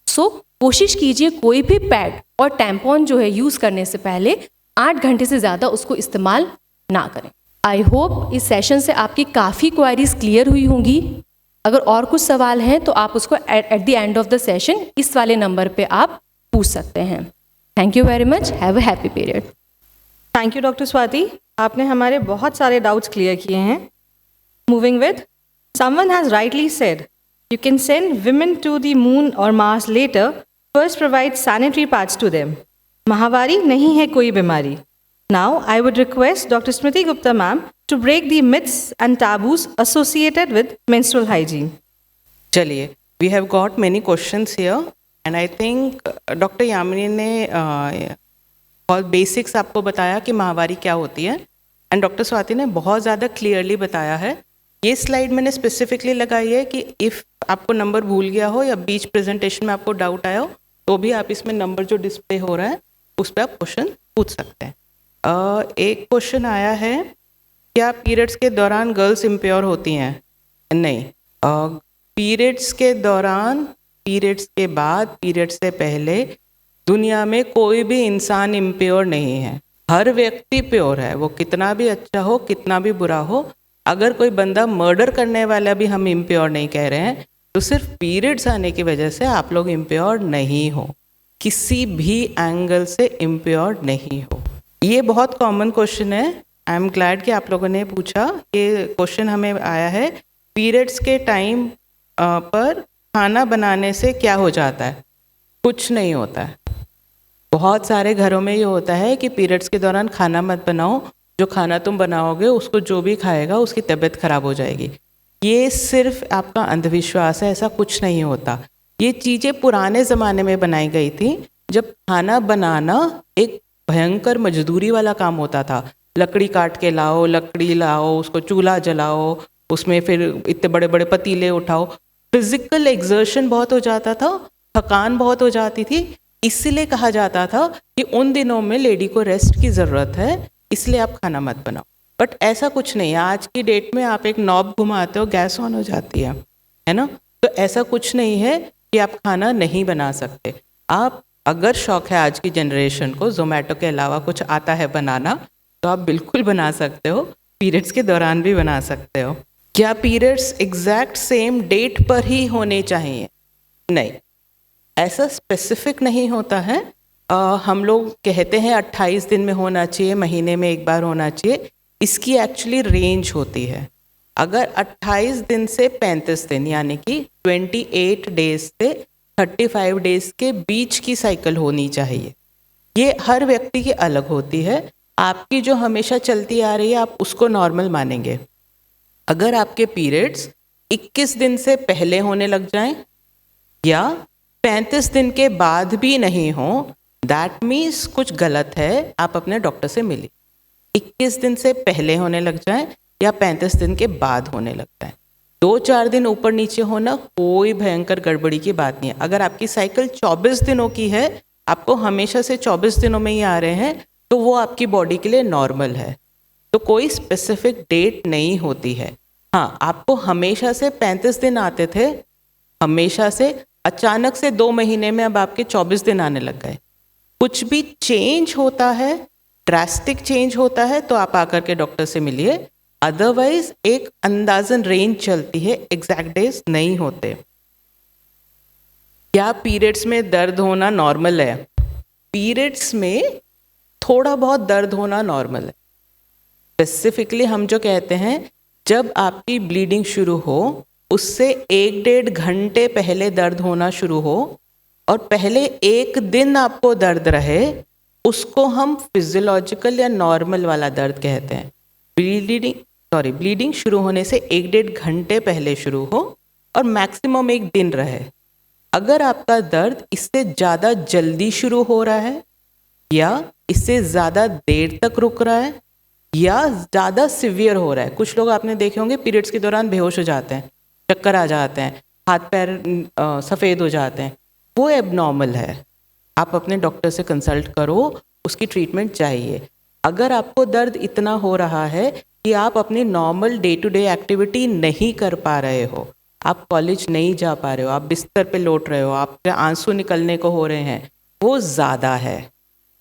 सो कोशिश कीजिए कोई भी पैड और टैम्पॉन जो है यूज़ करने से पहले 8 घंटे से ज़्यादा उसको इस्तेमाल ना करें। आई होप इस सेशन से आपकी काफ़ी क्वायरीज क्लियर हुई होंगी। अगर और कुछ सवाल हैं तो आप उसको at the end of the session इस वाले नंबर पे आप पूछ सकते हैं। Thank you very much, have a happy period. Thank you doctor Swati, आपने हमारे बहुत सारे डाउट्स क्लियर किए हैं। Moving with, someone has rightly said you can send women to the moon or Mars later, first provide sanitary pads to them. महावारी नहीं है कोई बीमारी. Now I would request Dr. Smriti Gupta ma'am to break the myths and taboos associated with menstrual hygiene. चलिए, we have got many questions here and I think Dr. Yamini ने बहुत basics आपको बताया कि माहवारी क्या होती है एंड डॉक्टर स्वाति ने बहुत ज़्यादा क्लियरली बताया है। ये स्लाइड मैंने स्पेसिफिकली लगाई है कि इफ़ आपको नंबर भूल गया हो या बीच प्रेजेंटेशन में आपको डाउट आया हो तो भी आप इसमें नंबर जो डिस्प्ले हो रहा है उस पर आप क्वेश्चन पूछ सकते हैं। एक क्वेश्चन आया है, क्या पीरियड्स के दौरान गर्ल्स इम्प्योर होती हैं? नहीं, पीरियड्स के दौरान, पीरियड्स के बाद, पीरियड्स से पहले दुनिया में कोई भी इंसान इम्प्योर नहीं है। हर व्यक्ति प्योर है, वो कितना भी अच्छा हो, कितना भी बुरा हो। अगर कोई बंदा मर्डर करने वाला भी हम इम्प्योर नहीं कह रहे हैं, तो सिर्फ पीरियड्स आने की वजह से आप लोग इम्प्योर नहीं हो, किसी भी एंगल से इम्प्योर नहीं हो। ये बहुत कॉमन क्वेश्चन है। आई एम ग्लैड कि आप लोगों ने पूछा। ये क्वेश्चन हमें आया है, पीरियड्स के टाइम पर खाना बनाने से क्या हो जाता है? कुछ नहीं होता है। बहुत सारे घरों में ये होता है कि पीरियड्स के दौरान खाना मत बनाओ, जो खाना तुम बनाओगे उसको जो भी खाएगा उसकी तबीयत खराब हो जाएगी। ये सिर्फ आपका अंधविश्वास है, ऐसा कुछ नहीं होता। ये चीज़ें पुराने ज़माने में बनाई गई थी जब खाना बनाना एक भयंकर मजदूरी वाला काम होता था। लकड़ी काट के लाओ, लकड़ी लाओ, उसको चूल्हा जलाओ, उसमें फिर इतने बड़े बड़े पतीले उठाओ। फिजिकल एक्सर्शन बहुत हो जाता था, थकान बहुत हो जाती थी। इसलिए कहा जाता था कि उन दिनों में लेडी को रेस्ट की ज़रूरत है, इसलिए आप खाना मत बनाओ। बट ऐसा कुछ नहीं है। आज की डेट में आप एक नॉब घुमाते हो, गैस ऑन हो जाती है ना। तो ऐसा कुछ नहीं है कि आप खाना नहीं बना सकते। आप अगर शौक है आज की जनरेशन को, जोमेटो के अलावा कुछ आता है बनाना, तो आप बिल्कुल बना सकते हो। पीरियड्स के दौरान भी बना सकते हो। क्या पीरियड्स एग्जैक्ट सेम डेट पर ही होने चाहिए? नहीं, ऐसा स्पेसिफिक नहीं होता है। हम लोग कहते हैं 28 दिन में होना चाहिए, महीने में एक बार होना चाहिए। इसकी एक्चुअली रेंज होती है। अगर 28 दिन से 35 दिन यानी कि 28 डेज से 35 डेज के बीच की साइकिल होनी चाहिए। ये हर व्यक्ति की अलग होती है। आपकी जो हमेशा चलती आ रही है आप उसको नॉर्मल मानेंगे। अगर आपके पीरियड्स 21 दिन से पहले होने लग जाएं या 35 दिन के बाद भी नहीं हो, दैट मीन्स कुछ गलत है, आप अपने डॉक्टर से मिलिए। 21 दिन से पहले होने लग जाएं या 35 दिन के बाद होने लग जाएं, 2-4 दिन ऊपर नीचे होना कोई भयंकर गड़बड़ी की बात नहीं है। अगर आपकी साइकिल 24 दिनों की है, आपको हमेशा से 24 दिनों में ही आ रहे हैं, तो वो आपकी बॉडी के लिए नॉर्मल है। तो कोई स्पेसिफिक डेट नहीं होती है। हाँ, आपको हमेशा से 35 दिन आते थे, हमेशा से, अचानक से 2 महीने में अब आपके 24 दिन आने लग गए। कुछ भी चेंज होता है, ड्रास्टिक चेंज होता है, तो आप आकर के डॉक्टर से मिलिए। अदरवाइज एक अंदाजन रेंज चलती है, एग्जैक्ट डेज नहीं होते। क्या पीरियड्स में दर्द होना नॉर्मल है? पीरियड्स में थोड़ा बहुत दर्द होना नॉर्मल है। स्पेसिफिकली हम जो कहते हैं, जब आपकी ब्लीडिंग शुरू हो उससे 1-1.5 घंटे पहले दर्द होना शुरू हो और पहले 1 दिन आपको दर्द रहे, उसको हम फिजियोलॉजिकल या नॉर्मल वाला दर्द कहते हैं। ब्लीडिंग शुरू होने से 1-1.5 घंटे पहले शुरू हो और मैक्सिमम 1 दिन रहे। अगर आपका दर्द इससे ज़्यादा जल्दी शुरू हो रहा है या इससे ज़्यादा देर तक रुक रहा है या ज़्यादा सिवियर हो रहा है, कुछ लोग आपने देखे होंगे पीरियड्स के दौरान बेहोश हो जाते हैं, चक्कर आ जाते हैं, हाथ पैर सफ़ेद हो जाते हैं, वो एबनॉर्मल है। आप अपने डॉक्टर से कंसल्ट करो, उसकी ट्रीटमेंट चाहिए। अगर आपको दर्द इतना हो रहा है कि आप अपनी normal day to day activity नहीं कर पा रहे हो, आप कॉलेज नहीं जा पा रहे हो, आप बिस्तर पे लौट रहे हो, आपके आंसू निकलने को हो रहे हैं, वो ज़्यादा है,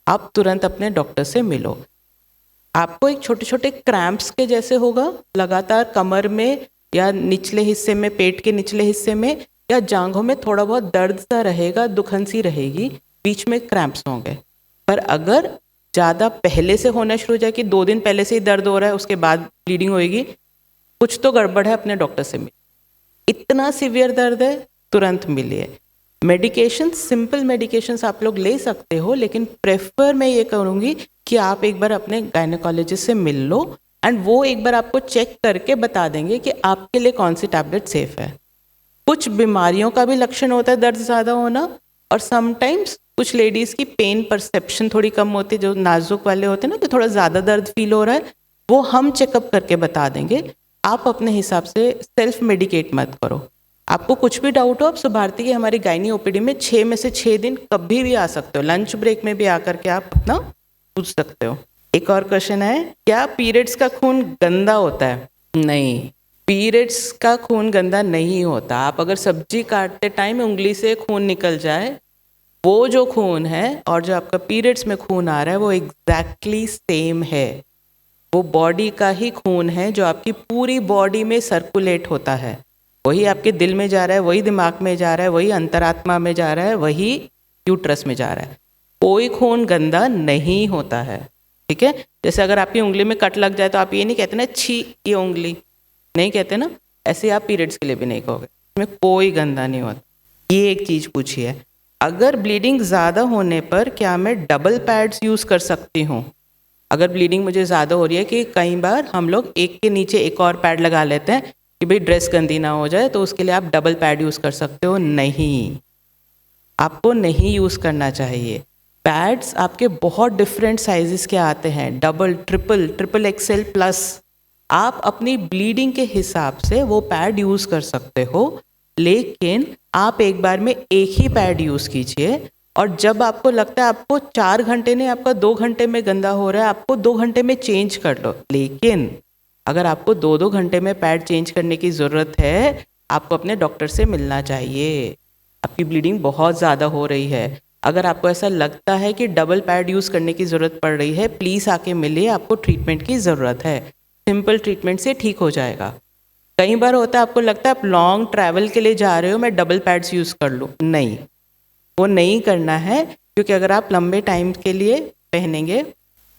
आप तुरंत अपने डॉक्टर से मिलो। आपको एक छोटे छोटे क्रैम्प्स के जैसे होगा, लगातार कमर में या निचले हिस्से में, पेट के निचले हिस्से में या जांघों में थोड़ा बहुत दर्द सा रहेगा, दुखन सी रहेगी, बीच में क्रैम्प्स होंगे। पर अगर ज़्यादा पहले से होना शुरू हो जाए कि 2 दिन पहले से ही दर्द हो रहा है, उसके बाद ब्लीडिंग होएगी, कुछ तो गड़बड़ है, अपने डॉक्टर से मिलिए। इतना सीवियर दर्द है, तुरंत मिलिए। मेडिकेशन, सिंपल मेडिकेशंस आप लोग ले सकते हो, लेकिन प्रेफर मैं ये करूँगी कि आप एक बार अपने गायनेकोलॉजिस्ट से मिल लो एंड वो एक बार आपको चेक करके बता देंगे कि आपके लिए कौन सी टैबलेट सेफ है। कुछ बीमारियों का भी लक्षण होता है दर्द ज़्यादा होना, और समटाइम्स कुछ लेडीज़ की पेन परसेप्शन थोड़ी कम होती है, जो नाजुक वाले होते हैं ना, कि थोड़ा ज़्यादा दर्द फील हो रहा है, वो हम चेकअप करके बता देंगे। आप अपने हिसाब से सेल्फ मेडिकेट मत करो। आपको कुछ भी डाउट हो, आप सुभारती की हमारी गायनी ओपीडी में 6 में से 6 दिन कभी भी आ सकते हो, लंच ब्रेक में भी आकर के आप अपना पूछ सकते हो। एक और क्वेश्चन है, क्या पीरियड्स का खून गंदा होता है? नहीं, पीरियड्स का खून गंदा नहीं होता। आप अगर सब्जी काटते टाइम उंगली से खून निकल जाए, वो जो खून है और जो आपका पीरियड्स में खून आ रहा है वो एग्जैक्टली सेम है। वो बॉडी का ही खून है जो आपकी पूरी बॉडी में सर्कुलेट होता है। वही आपके दिल में जा रहा है, वही दिमाग में जा रहा है, वही अंतरात्मा में जा रहा है, वही यूट्रस में जा रहा है। कोई खून गंदा नहीं होता है, ठीक है। जैसे अगर आपकी उंगली में कट लग जाए तो आप ये नहीं कहते ना, छी ये उंगली, नहीं कहते ना, ऐसे आप पीरियड्स के लिए भी नहीं कहोगे। इसमें कोई गंदा नहीं होता। ये एक चीज़ पूछी है, अगर ब्लीडिंग ज़्यादा होने पर क्या मैं डबल पैड्स यूज़ कर सकती हूँ? अगर ब्लीडिंग मुझे ज़्यादा हो रही है कि कई बार हम लोग एक के नीचे एक और पैड लगा लेते हैं कि भाई ड्रेस गंदी ना हो जाए, तो उसके लिए आप डबल पैड यूज़ कर सकते हो। नहीं, आपको नहीं यूज़ करना चाहिए। पैड्स आपके बहुत डिफरेंट साइजेस के आते हैं, डबल, ट्रिपल एक्सेल प्लस। आप अपनी ब्लीडिंग के हिसाब से वो पैड यूज़ कर सकते हो, लेकिन आप एक बार में एक ही पैड यूज़ कीजिए। और जब आपको लगता है आपको 4 घंटे नहीं, आपका 2 घंटे में गंदा हो रहा है, आपको 2 घंटे में चेंज कर लो। लेकिन अगर आपको 2-2 घंटे में पैड चेंज करने की ज़रूरत है, आपको अपने डॉक्टर से मिलना चाहिए। आपकी ब्लीडिंग बहुत ज़्यादा हो रही है, अगर आपको ऐसा लगता है कि डबल पैड यूज़ करने की ज़रूरत पड़ रही है, प्लीज़ आके मिलिए, आपको ट्रीटमेंट की ज़रूरत है। सिंपल ट्रीटमेंट से ठीक हो जाएगा। कई बार होता है आपको लगता है आप लॉन्ग ट्रैवल के लिए जा रहे हो, मैं डबल पैड्स यूज़ कर लूँ। नहीं, वो नहीं करना है, क्योंकि अगर आप लंबे टाइम के लिए पहनेंगे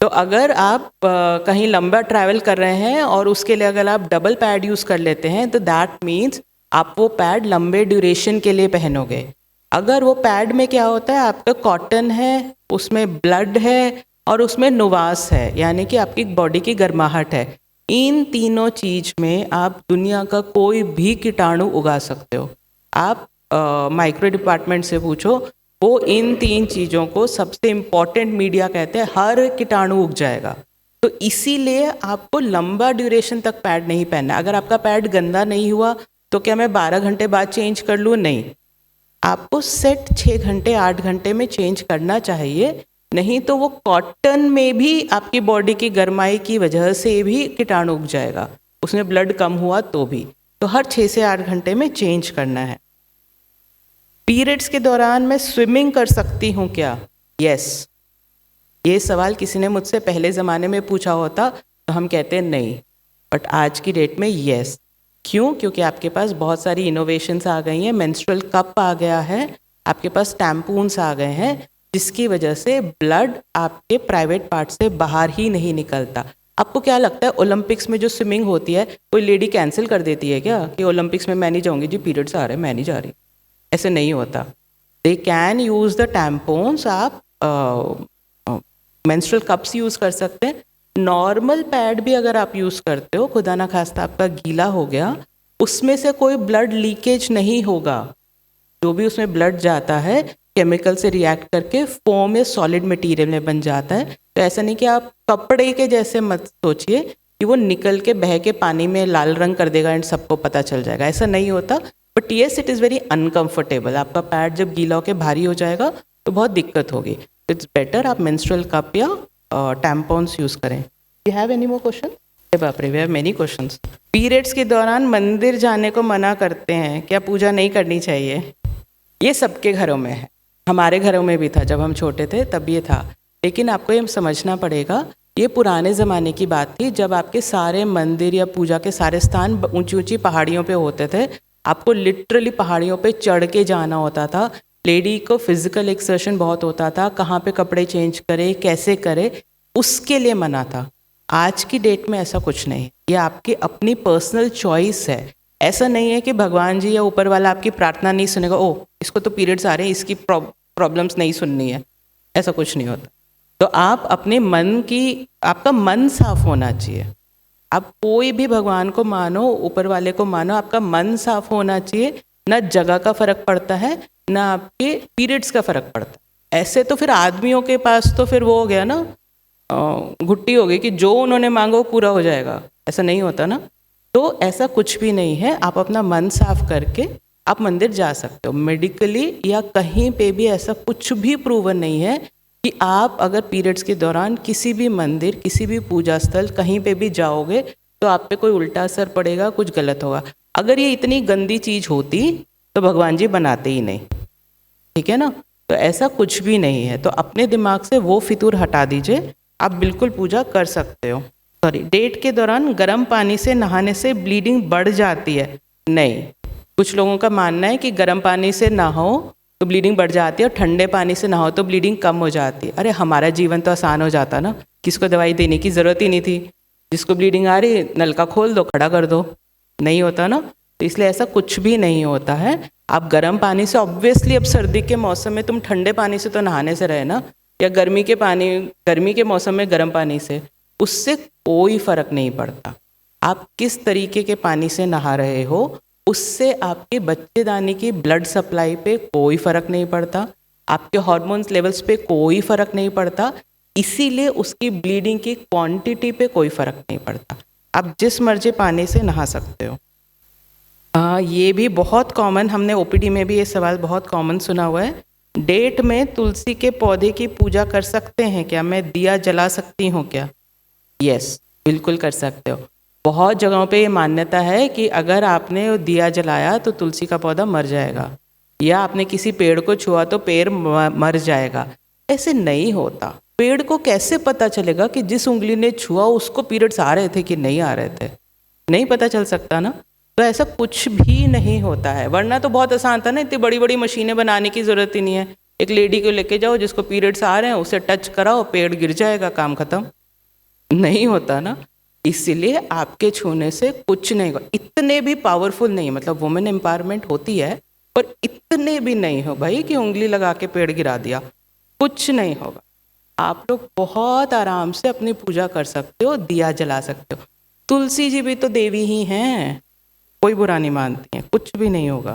तो अगर आप कहीं लंबा ट्रैवल कर रहे हैं और उसके लिए अगर आप डबल पैड यूज़ कर लेते हैं तो दैट मीन्स आप वो पैड लंबे ड्यूरेशन के लिए पहनोगे। अगर वो पैड में क्या होता है, आपका कॉटन है, उसमें ब्लड है और उसमें नुवास है, यानी कि आपकी बॉडी की गर्माहट है, इन तीनों चीज़ में आप दुनिया का कोई भी कीटाणु उगा सकते हो। आप माइक्रो डिपार्टमेंट से पूछो, वो इन 3 चीज़ों को सबसे इम्पॉर्टेंट मीडिया कहते हैं, हर कीटाणु उग जाएगा। तो इसीलिए आपको लंबा ड्यूरेशन तक पैड नहीं पहनना। अगर आपका पैड गंदा नहीं हुआ तो क्या मैं 12 घंटे बाद चेंज कर लूँ? नहीं, आपको सेट 6 घंटे 8 घंटे में चेंज करना चाहिए, नहीं तो वो कॉटन में भी आपकी बॉडी की गर्माई की वजह से भी कीटाणु उग जाएगा, उसमें ब्लड कम हुआ तो भी। तो हर 6 से 8 घंटे में चेंज करना है। पीरियड्स के दौरान मैं स्विमिंग कर सकती हूँ क्या? यस। ये सवाल किसी ने मुझसे पहले ज़माने में पूछा होता तो हम कहते हैं नहीं, बट आज की डेट में यस। क्यों? क्योंकि आपके पास बहुत सारी इनोवेशंस आ गई हैं, मेंस्ट्रुअल कप आ गया है, आपके पास टैम्पून्स आ गए हैं, जिसकी वजह से ब्लड आपके प्राइवेट पार्ट से बाहर ही नहीं निकलता। आपको क्या लगता है ओलंपिक्स में जो स्विमिंग होती है, कोई लेडी कैंसिल कर देती है क्या कि ओलंपिक्स में मैं नहीं जाऊँगी जी, पीरियड्स आ रहे हैं, मैं नहीं जा रही? ऐसे नहीं होता। They can use the tampons, आप मेंस्ट्रुअल कप्स यूज़ कर सकते हैं। नॉर्मल पैड भी अगर आप यूज़ करते हो, खुदा ना खास्ता आपका गीला हो गया, उसमें से कोई ब्लड लीकेज नहीं होगा। जो भी उसमें ब्लड जाता है केमिकल से रिएक्ट करके फोम या सॉलिड मटेरियल में बन जाता है। तो ऐसा नहीं कि आप कपड़े के जैसे मत सोचिए कि वो निकल के बह के पानी में लाल रंग कर देगा एंड सबको पता चल जाएगा, ऐसा नहीं होता। But yes, it is very uncomfortable. आपका पैड जब गीला होकर भारी हो जाएगा तो बहुत दिक्कत होगी। इट्स बेटर आप मेंस्ट्रुअल कप या टैम्पॉन्स यूज़ करें। You have any more question? बाप रे, we have many questions. Periods के दौरान मंदिर जाने को मना करते हैं, क्या पूजा नहीं करनी चाहिए? ये सबके घरों में है, हमारे घरों में भी था, जब हम छोटे थे तब ये था। लेकिन आपको ये समझना पड़ेगा, ये पुराने ज़माने की बात थी, जब आपके सारे मंदिर या पूजा के सारे स्थान ऊंची ऊंची पहाड़ियों पे होते थे। आपको लिटरली पहाड़ियों पे चढ़ के जाना होता था। लेडी को फिजिकल एक्सर्शन बहुत होता था, कहाँ पे कपड़े चेंज करे, कैसे करे, उसके लिए मना था। आज की डेट में ऐसा कुछ नहीं, ये आपकी अपनी पर्सनल चॉइस है। ऐसा नहीं है कि भगवान जी या ऊपर वाला आपकी प्रार्थना नहीं सुनेगा, ओ इसको तो पीरियड्स आ रहे हैं, इसकी प्रॉब्लम्स नहीं सुननी है, ऐसा कुछ नहीं होता। तो आप अपने मन की, आपका मन साफ होना चाहिए। आप कोई भी भगवान को मानो, ऊपर वाले को मानो, आपका मन साफ होना चाहिए। ना जगह का फ़र्क पड़ता है, ना आपके पीरियड्स का फ़र्क पड़ता है। ऐसे तो फिर आदमियों के पास तो फिर वो हो गया ना, घुट्टी हो गई कि जो उन्होंने मांगा वो पूरा हो जाएगा, ऐसा नहीं होता ना। तो ऐसा कुछ भी नहीं है, आप अपना मन साफ करके आप मंदिर जा सकते हो। मेडिकली या कहीं पे भी ऐसा कुछ भी प्रूवन नहीं है कि आप अगर पीरियड्स के दौरान किसी भी मंदिर, किसी भी पूजा स्थल, कहीं पे भी जाओगे तो आप पे कोई उल्टा असर पड़ेगा, कुछ गलत होगा। अगर ये इतनी गंदी चीज़ होती तो भगवान जी बनाते ही नहीं, ठीक है ना। तो ऐसा कुछ भी नहीं है, तो अपने दिमाग से वो फितूर हटा दीजिए, आप बिल्कुल पूजा कर सकते हो। सॉरी, डेट के दौरान गर्म पानी से नहाने से ब्लीडिंग बढ़ जाती है? नहीं, कुछ लोगों का मानना है कि गर्म पानी से नहाओ तो ब्लीडिंग बढ़ जाती है और ठंडे पानी से नहाओ तो ब्लीडिंग कम हो जाती है। अरे हमारा जीवन तो आसान हो जाता ना, किसको दवाई देने की ज़रूरत ही नहीं थी। जिसको ब्लीडिंग आ रही, नलका खोल दो, खड़ा कर दो, नहीं होता ना। तो इसलिए ऐसा कुछ भी नहीं होता है। आप गर्म पानी से, ऑब्वियसली अब सर्दी के मौसम में तुम ठंडे पानी से तो नहाने से रहे ना, या गर्मी के मौसम में गर्म पानी से, उससे कोई फ़र्क नहीं पड़ता। आप किस तरीके के पानी से नहा रहे हो, उससे आपके बच्चेदानी की ब्लड सप्लाई पे कोई फ़र्क नहीं पड़ता, आपके हार्मोन्स लेवल्स पे कोई फ़र्क नहीं पड़ता, इसीलिए उसकी ब्लीडिंग की क्वांटिटी पे कोई फ़र्क नहीं पड़ता। आप जिस मर्जी पानी से नहा सकते हो। ये भी बहुत कॉमन, हमने ओपीडी में भी ये सवाल बहुत कॉमन सुना हुआ है। डेट में तुलसी के पौधे की पूजा कर सकते हैं क्या? मैं दिया जला सकती हूँ क्या? यस, बिल्कुल कर सकते हो। बहुत जगहों पे ये मान्यता है कि अगर आपने दिया जलाया तो तुलसी का पौधा मर जाएगा, या आपने किसी पेड़ को छुआ तो पेड़ मर जाएगा। ऐसे नहीं होता। पेड़ को कैसे पता चलेगा कि जिस उंगली ने छुआ उसको पीरियड्स आ रहे थे कि नहीं आ रहे थे? नहीं पता चल सकता ना। तो ऐसा कुछ भी नहीं होता है, वरना तो बहुत आसान था ना, इतनी बड़ी बड़ी मशीनें बनाने की ज़रूरत ही नहीं है। एक लेडी को लेके जाओ जिसको पीरियड्स आ रहे हैं, उसे टच कराओ, पेड़ गिर जाएगा, काम खत्म। नहीं होता ना, इसलिए आपके छूने से कुछ नहीं होगा। इतने भी पावरफुल नहीं, मतलब वुमेन एम्पावरमेंट होती है पर इतने भी नहीं हो भाई कि उंगली लगा के पेड़ गिरा दिया, कुछ नहीं होगा। आप लोग बहुत आराम से अपनी पूजा कर सकते हो, दिया जला सकते हो। तुलसी जी भी तो देवी ही हैं, कोई बुरा नहीं मानती हैं, कुछ भी नहीं होगा।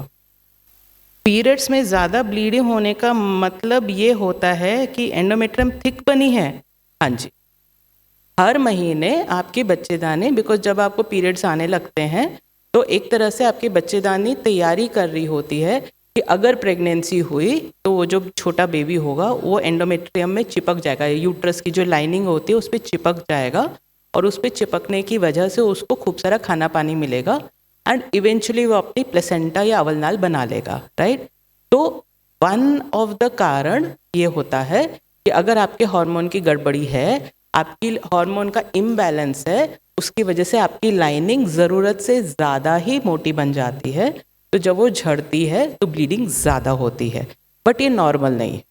पीरियड्स में ज़्यादा ब्लीडिंग होने का मतलब ये होता है कि एंडोमेट्रियम थिक बनी है। हाँ जी, हर महीने आपके बच्चेदानी, बिकॉज जब आपको पीरियड्स आने लगते हैं तो एक तरह से आपकी बच्चेदानी तैयारी कर रही होती है कि अगर प्रेगनेंसी हुई तो वो जो छोटा बेबी होगा वो एंडोमेट्रियम में चिपक जाएगा, यूट्रस की जो लाइनिंग होती है उस पर चिपक जाएगा, और उस पर चिपकने की वजह से उसको खूब सारा खाना पानी मिलेगा एंड इवेंचुअली वो अपनी प्लेसेंटा या अवलनाल बना लेगा, राइट। तो वन ऑफ द कारण ये होता है कि अगर आपके हार्मोन की गड़बड़ी है, आपकी हार्मोन का इम्बैलेंस है, उसकी वजह से आपकी लाइनिंग ज़रूरत से ज़्यादा ही मोटी बन जाती है, तो जब वो झड़ती है तो ब्लीडिंग ज़्यादा होती है। बट ये नॉर्मल नहीं है,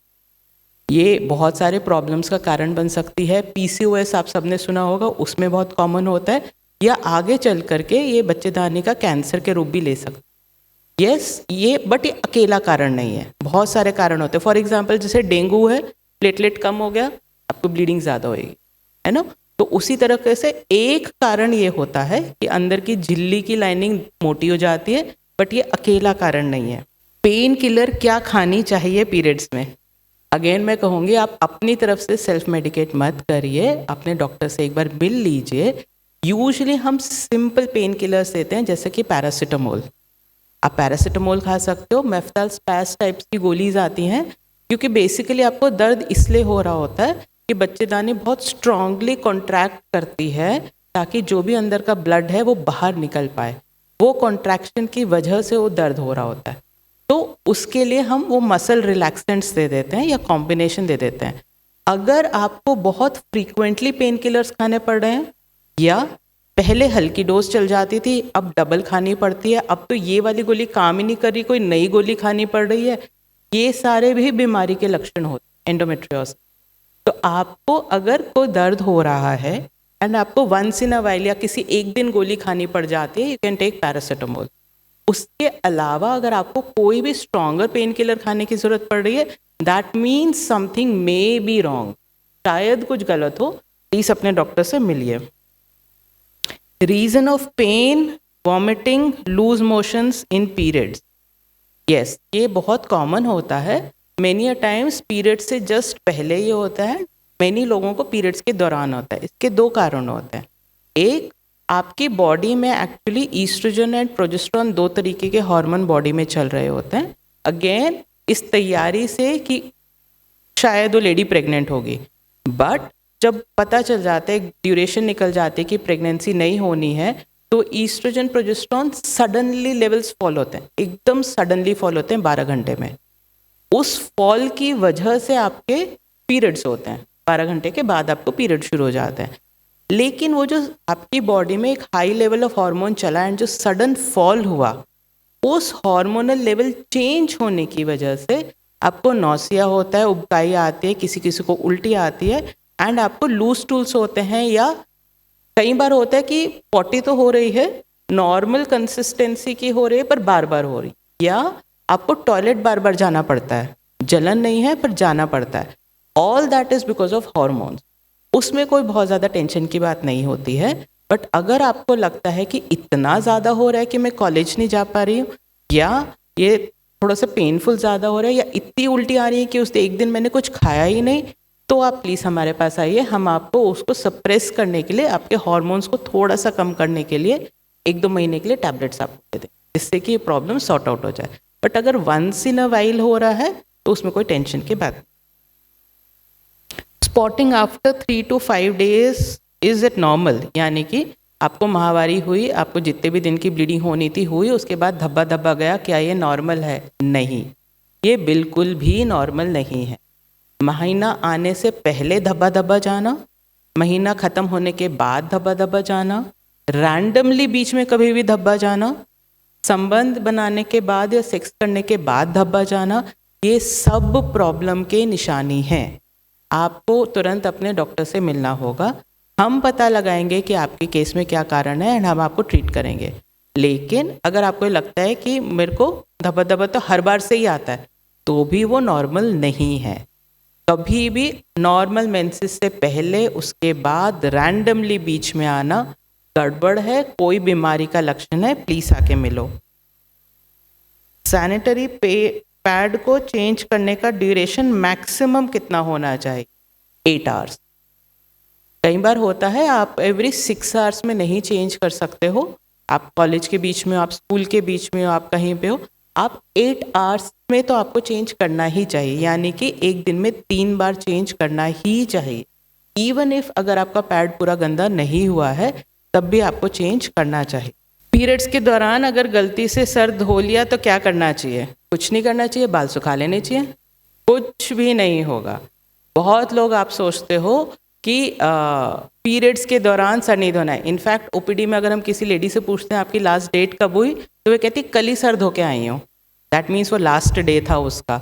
ये बहुत सारे प्रॉब्लम्स का कारण बन सकती है। PCOS आप सबने सुना होगा, उसमें बहुत कॉमन होता है, या आगे चल करके ये बच्चेदानी का कैंसर के रूप भी ले सकते हैं। यस, ये बट ये अकेला कारण नहीं है, बहुत सारे कारण होते हैं। फॉर एग्जाम्पल जैसे डेंगू है, प्लेटलेट कम हो गया, आपको ब्लीडिंग ज़्यादा होएगी, है ना। तो उसी तरह से एक कारण ये होता है कि अंदर की झिल्ली की लाइनिंग मोटी हो जाती है, बट ये अकेला कारण नहीं है। पेन किलर क्या खानी चाहिए पीरियड्स में? अगेन मैं कहूँगी आप अपनी तरफ से सेल्फ मेडिकेट मत करिए, अपने डॉक्टर से एक बार मिल लीजिए। यूजुअली हम सिंपल पेन किलर्स देते हैं, जैसे कि पैरासीटामोल। आप पैरासीटामोल खा सकते हो, मेफ्टाल स्पैस टाइप्स की गोलीज आती हैं, क्योंकि बेसिकली आपको दर्द इसलिए हो रहा होता है कि बच्चेदानी बहुत स्ट्रांगली कॉन्ट्रैक्ट करती है ताकि जो भी अंदर का ब्लड है वो बाहर निकल पाए। वो कॉन्ट्रैक्शन की वजह से वो दर्द हो रहा होता है, तो उसके लिए हम वो मसल रिलैक्सेंट्स दे देते हैं या कॉम्बिनेशन दे देते हैं। अगर आपको बहुत फ्रीक्वेंटली पेन किलर्स खाने पड़ रहे हैं, या पहले हल्की डोज चल जाती थी अब डबल खानी पड़ती है, अब तो ये वाली गोली काम ही नहीं कर रही, कोई नई गोली खानी पड़ रही है, ये सारे भी बीमारी के लक्षण होते हैं एंडोमेट्रियोसिस। तो आपको अगर कोई दर्द हो रहा है एंड आपको वंस इन अ वाइल या किसी एक दिन गोली खानी पड़ जाती है, यू कैन टेक पैरासीटामोल। उसके अलावा अगर आपको कोई भी स्ट्रॉन्गर पेन किलर खाने की जरूरत पड़ रही है, that means something may be wrong, शायद कुछ गलत हो, प्लीज अपने डॉक्टर से मिलिए। Reason of pain, vomiting, loose motions in periods. Yes, ये बहुत कॉमन होता है। मेनी अ टाइम्स पीरियड से जस्ट पहले ये होता है, मेनी लोगों को पीरियड्स के दौरान होता है। इसके दो कारण होते हैं। एक, आपकी बॉडी में एक्चुअली ईस्ट्रोजन एंड प्रोजेस्टेरोन दो तरीके के हार्मोन बॉडी में चल रहे होते हैं। अगेन इस तैयारी से कि शायद वो लेडी प्रेग्नेंट होगी, बट जब पता चल जाता है, ड्यूरेशन निकल जाती है कि प्रेगनेंसी नहीं होनी है, तो estrogen progesterone suddenly levels fall होते हैं, एकदम सडनली फॉल होते हैं 12 घंटे में। उस फॉल की वजह से आपके पीरियड्स होते हैं, 12 घंटे के बाद आपको पीरियड शुरू हो जाते हैं। लेकिन वो जो आपकी बॉडी में एक हाई लेवल ऑफ हार्मोन चला एंड जो सडन फॉल हुआ, उस हार्मोनल लेवल चेंज होने की वजह से आपको नौसिया होता है, उबकाई आती है, किसी किसी को उल्टी आती है, एंड आपको लूज टूल्स होते हैं, या कई बार होता है कि पॉटी तो हो रही है, नॉर्मल कंसिस्टेंसी की हो रही है पर बार बार हो रही, या आपको टॉयलेट बार बार जाना पड़ता है, जलन नहीं है पर जाना पड़ता है। All that is because of hormones. उसमें कोई बहुत ज़्यादा टेंशन की बात नहीं होती है, बट अगर आपको लगता है कि इतना ज़्यादा हो रहा है कि मैं कॉलेज नहीं जा पा रही हूँ, या ये थोड़ा सा पेनफुल ज़्यादा हो रहा है, या इतनी उल्टी आ रही है कि उस एक दिन मैंने कुछ खाया ही नहीं, तो आप प्लीज़ हमारे पास आइए। हम आपको उसको सप्रेस करने के लिए, आपके हार्मोन्स को थोड़ा सा कम करने के लिए 1-2 महीने के लिए टैबलेट्स आपको दे दें, जिससे कि ये प्रॉब्लम सॉर्ट आउट हो जाए। बट अगर वंस इन अ वाइल हो रहा है तो उसमें कोई टेंशन की बात नहीं। Spotting after 3 to 5 days is it normal? यानी कि आपको महावारी हुई, आपको जितने भी दिन की ब्लीडिंग होनी थी हुई, उसके बाद धब्बा धब्बा गया, क्या ये नॉर्मल है? नहीं, ये बिल्कुल भी नॉर्मल नहीं है। महीना आने से पहले धब्बा धब्बा जाना, महीना ख़त्म होने के बाद धब्बा धब्बा जाना, रैंडमली बीच में कभी भी धब्बा जाना, संबंध बनाने के बाद या सेक्स करने के बाद धब्बा जाना, ये सब प्रॉब्लम के निशानी हैं। आपको तुरंत अपने डॉक्टर से मिलना होगा। हम पता लगाएंगे कि आपके केस में क्या कारण है एंड हम आपको ट्रीट करेंगे। लेकिन अगर आपको लगता है कि मेरे को धब्बा धब्बा तो हर बार से ही आता है, तो भी वो नॉर्मल नहीं है। कभी भी नॉर्मल मेंसेस से पहले उसके बाद रैंडमली बीच में आना गड़बड़ है, कोई बीमारी का लक्षण है, प्लीज आके मिलो। सैनिटरी पैड को चेंज करने का ड्यूरेशन मैक्सिमम कितना होना चाहिए? 8 आवर्स। कई बार होता है आप एवरी 6 आवर्स में नहीं चेंज कर सकते हो, आप कॉलेज के बीच में हो, आप स्कूल के बीच में हो, आप कहीं पे हो, आप 8 आवर्स में तो आपको चेंज करना ही चाहिए। यानी कि एक दिन में 3 बार चेंज करना ही चाहिए। इवन इफ अगर आपका पैड पूरा गंदा नहीं हुआ है तब भी आपको चेंज करना चाहिए। पीरियड्स के दौरान अगर गलती से सर धो लिया तो क्या करना चाहिए? कुछ नहीं करना चाहिए, बाल सुखा लेने चाहिए, कुछ भी नहीं होगा। बहुत लोग आप सोचते हो कि पीरियड्स के दौरान सर नहीं धोना है। इनफैक्ट ओपीडी में अगर हम किसी लेडी से पूछते हैं आपकी लास्ट डेट कब हुई, तो वे कहती कल ही सर धो के आई हूँ। दैट मीन्स वो लास्ट डे था उसका।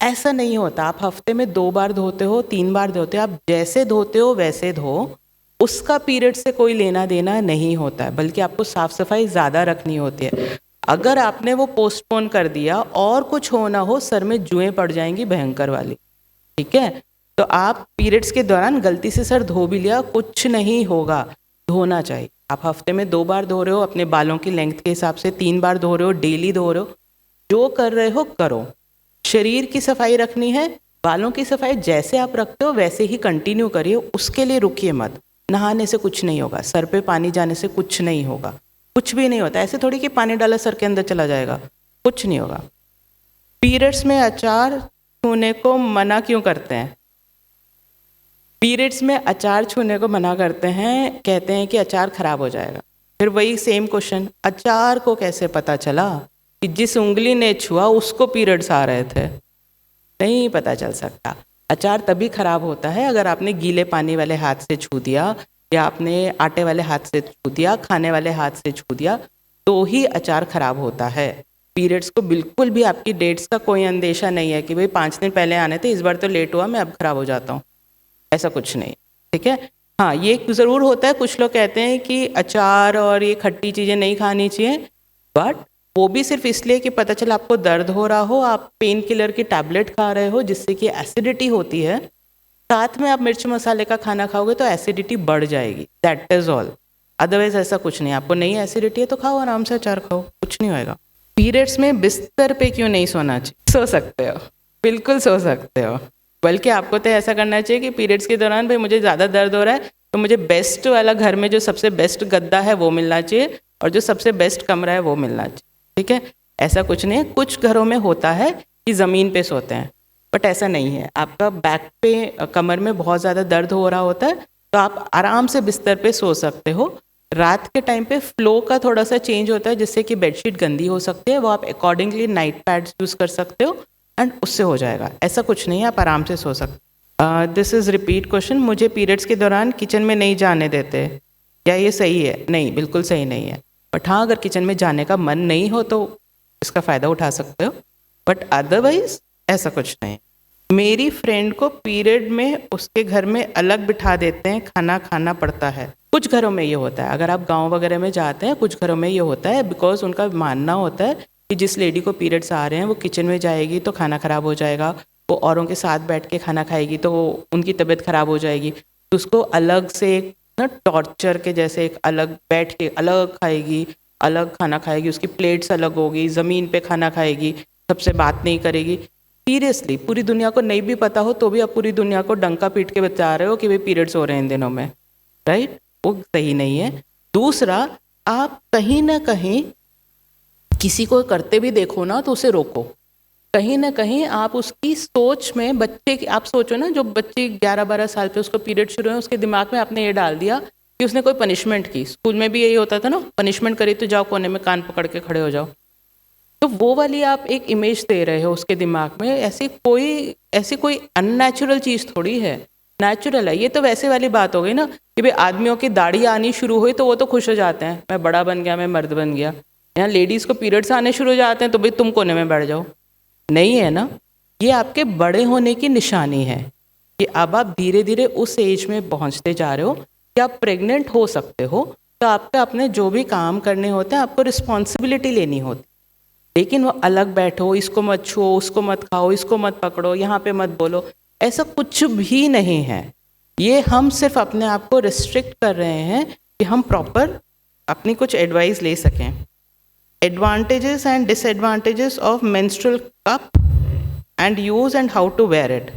ऐसा नहीं होता। आप हफ्ते में 2 बार धोते हो, 3 बार धोते हो, आप जैसे धोते हो वैसे धो, उसका पीरियड से कोई लेना देना नहीं होता है, बल्कि आपको साफ सफाई ज़्यादा रखनी होती है। अगर आपने वो पोस्टपोन कर दिया और कुछ हो ना हो, सर में जुएं पड़ जाएंगी भयंकर वाली। ठीक है, तो आप पीरियड्स के दौरान गलती से सर धो भी लिया, कुछ नहीं होगा, धोना चाहिए। आप हफ्ते में 2 बार धो रहे हो, अपने बालों की लेंथ के हिसाब से 3 बार धो रहे हो, डेली धो रहे हो, जो कर रहे हो करो। शरीर की सफाई रखनी है, बालों की सफाई जैसे आप रखते हो वैसे ही कंटिन्यू करिए, उसके लिए रुकिए मत। नहाने से कुछ नहीं होगा, सर पे पानी जाने से कुछ नहीं होगा, कुछ भी नहीं होता। ऐसे थोड़ी कि पानी डाला सर के अंदर चला जाएगा, कुछ नहीं होगा। पीरियड्स में अचार छूने को मना क्यों करते हैं? पीरियड्स में अचार छूने को मना करते हैं, कहते हैं कि अचार खराब हो जाएगा। फिर वही सेम क्वेश्चन, अचार को कैसे पता चला कि जिस उंगली ने छुआ उसको पीरियड्स आ रहे थे? नहीं पता चल सकता। अचार तभी खराब होता है अगर आपने गीले पानी वाले हाथ से छू दिया, या आपने आटे वाले हाथ से छू दिया, खाने वाले हाथ से छू दिया, तो ही अचार खराब होता है। पीरियड्स को बिल्कुल भी आपकी डेट्स का कोई अंदेशा नहीं है कि भाई 5 दिन पहले आने थे, इस बार तो लेट हुआ, मैं अब खराब हो जाता हूँ, ऐसा कुछ नहीं। ठीक है, हाँ ये ज़रूर होता है, कुछ लोग कहते हैं कि अचार और ये खट्टी चीज़ें नहीं खानी चाहिए, बट वो भी सिर्फ इसलिए कि पता चला आपको दर्द हो रहा हो, आप पेन किलर की टैबलेट खा रहे हो जिससे कि एसिडिटी होती है, साथ में आप मिर्च मसाले का खाना खाओगे तो एसिडिटी बढ़ जाएगी, दैट इज ऑल। अदरवाइज ऐसा कुछ नहीं। आपको नहीं एसिडिटी है तो खाओ, आराम से अचार खाओ, कुछ नहीं होएगा। पीरियड्स में बिस्तर पे क्यों नहीं सोना चाहिए? सो सकते हो, बिल्कुल सो सकते हो, बल्कि आपको तो ऐसा करना चाहिए कि पीरियड्स के दौरान भाई मुझे ज़्यादा दर्द हो रहा है तो मुझे बेस्ट वाला, घर में जो सबसे बेस्ट गद्दा है वो मिलना चाहिए, और जो सबसे बेस्ट कमरा है वो मिलना चाहिए। ठीक है, ऐसा कुछ नहीं है। कुछ घरों में होता है कि ज़मीन पे सोते हैं, बट ऐसा नहीं है। आपका बैक पे, कमर में बहुत ज़्यादा दर्द हो रहा होता है तो आप आराम से बिस्तर पे सो सकते हो। रात के टाइम पे फ्लो का थोड़ा सा चेंज होता है जिससे कि बेडशीट गंदी हो सकती है, वो आप अकॉर्डिंगली नाइट पैड्स यूज़ कर सकते हो एंड उससे हो जाएगा। ऐसा कुछ नहीं है, आप आराम से सो सकते। दिस इज़ रिपीट क्वेश्चन, मुझे पीरियड्स के दौरान किचन में नहीं जाने देते, क्या ये सही है? नहीं, बिल्कुल सही नहीं है। बट हाँ, अगर किचन में जाने का मन नहीं हो तो इसका फ़ायदा उठा सकते हो, बट अदरवाइज ऐसा कुछ नहीं। मेरी फ्रेंड को पीरियड में उसके घर में अलग बिठा देते हैं, खाना खाना पड़ता है। कुछ घरों में ये होता है, अगर आप गांव वगैरह में जाते हैं कुछ घरों में ये होता है, बिकॉज उनका मानना होता है कि जिस लेडी को पीरियड्स आ रहे हैं वो किचन में जाएगी तो खाना खराब हो जाएगा, वो औरों के साथ बैठ के खाना खाएगी तो उनकी तबीयत खराब हो जाएगी, तो उसको अलग से ना टॉर्चर के जैसे एक अलग बैठ के अलग खाएगी, अलग खाना खाएगी, उसकी प्लेट्स अलग होगी, ज़मीन पे खाना खाएगी, सबसे बात नहीं करेगी। सीरियसली पूरी दुनिया को नहीं भी पता हो तो भी आप पूरी दुनिया को डंका पीट के बता रहे हो कि भाई पीरियड्स हो रहे हैं इन दिनों में, राइट? वो सही नहीं है। दूसरा, आप कहीं ना कहीं किसी को करते भी देखो ना तो उसे रोको। कहीं ना कहीं आप उसकी सोच में, बच्चे की आप सोचो ना, जो बच्चे 11-12 साल पे उसको पीरियड शुरू है, उसके दिमाग में आपने ये डाल दिया कि उसने कोई पनिशमेंट की। स्कूल में भी यही होता था ना, पनिशमेंट करी तो जाओ कोने में कान पकड़ के खड़े हो जाओ, तो वो वाली आप एक इमेज दे रहे हो उसके दिमाग में। ऐसी कोई अननेचुरल चीज़ थोड़ी है, नेचुरल है। ये तो वैसे वाली बात हो गई ना कि भाई आदमियों की दाढ़ी आनी शुरू हुई तो वो तो खुश हो जाते हैं, मैं बड़ा बन गया, मैं मर्द बन गया। यहाँ लेडीज़ को पीरियड्स आने शुरू हो जाते हैं तो भाई तुम कोने में बैठ जाओ, नहीं है ना। ये आपके बड़े होने की निशानी है कि अब आप धीरे धीरे उस एज में पहुंचते जा रहे हो कि आप प्रेग्नेंट हो सकते हो। तो आपके अपने जो भी काम करने होते हैं आपको रिस्पॉन्सिबिलिटी लेनी होती, लेकिन वो अलग बैठो, इसको मत छुओ, उसको मत खाओ, इसको मत पकड़ो, यहाँ पे मत बोलो, ऐसा कुछ भी नहीं है। ये हम सिर्फ अपने आप को रिस्ट्रिक्ट कर रहे हैं कि हम प्रॉपर अपनी कुछ एडवाइस ले सकें। Advantages and disadvantages of menstrual cup and use and how to wear it.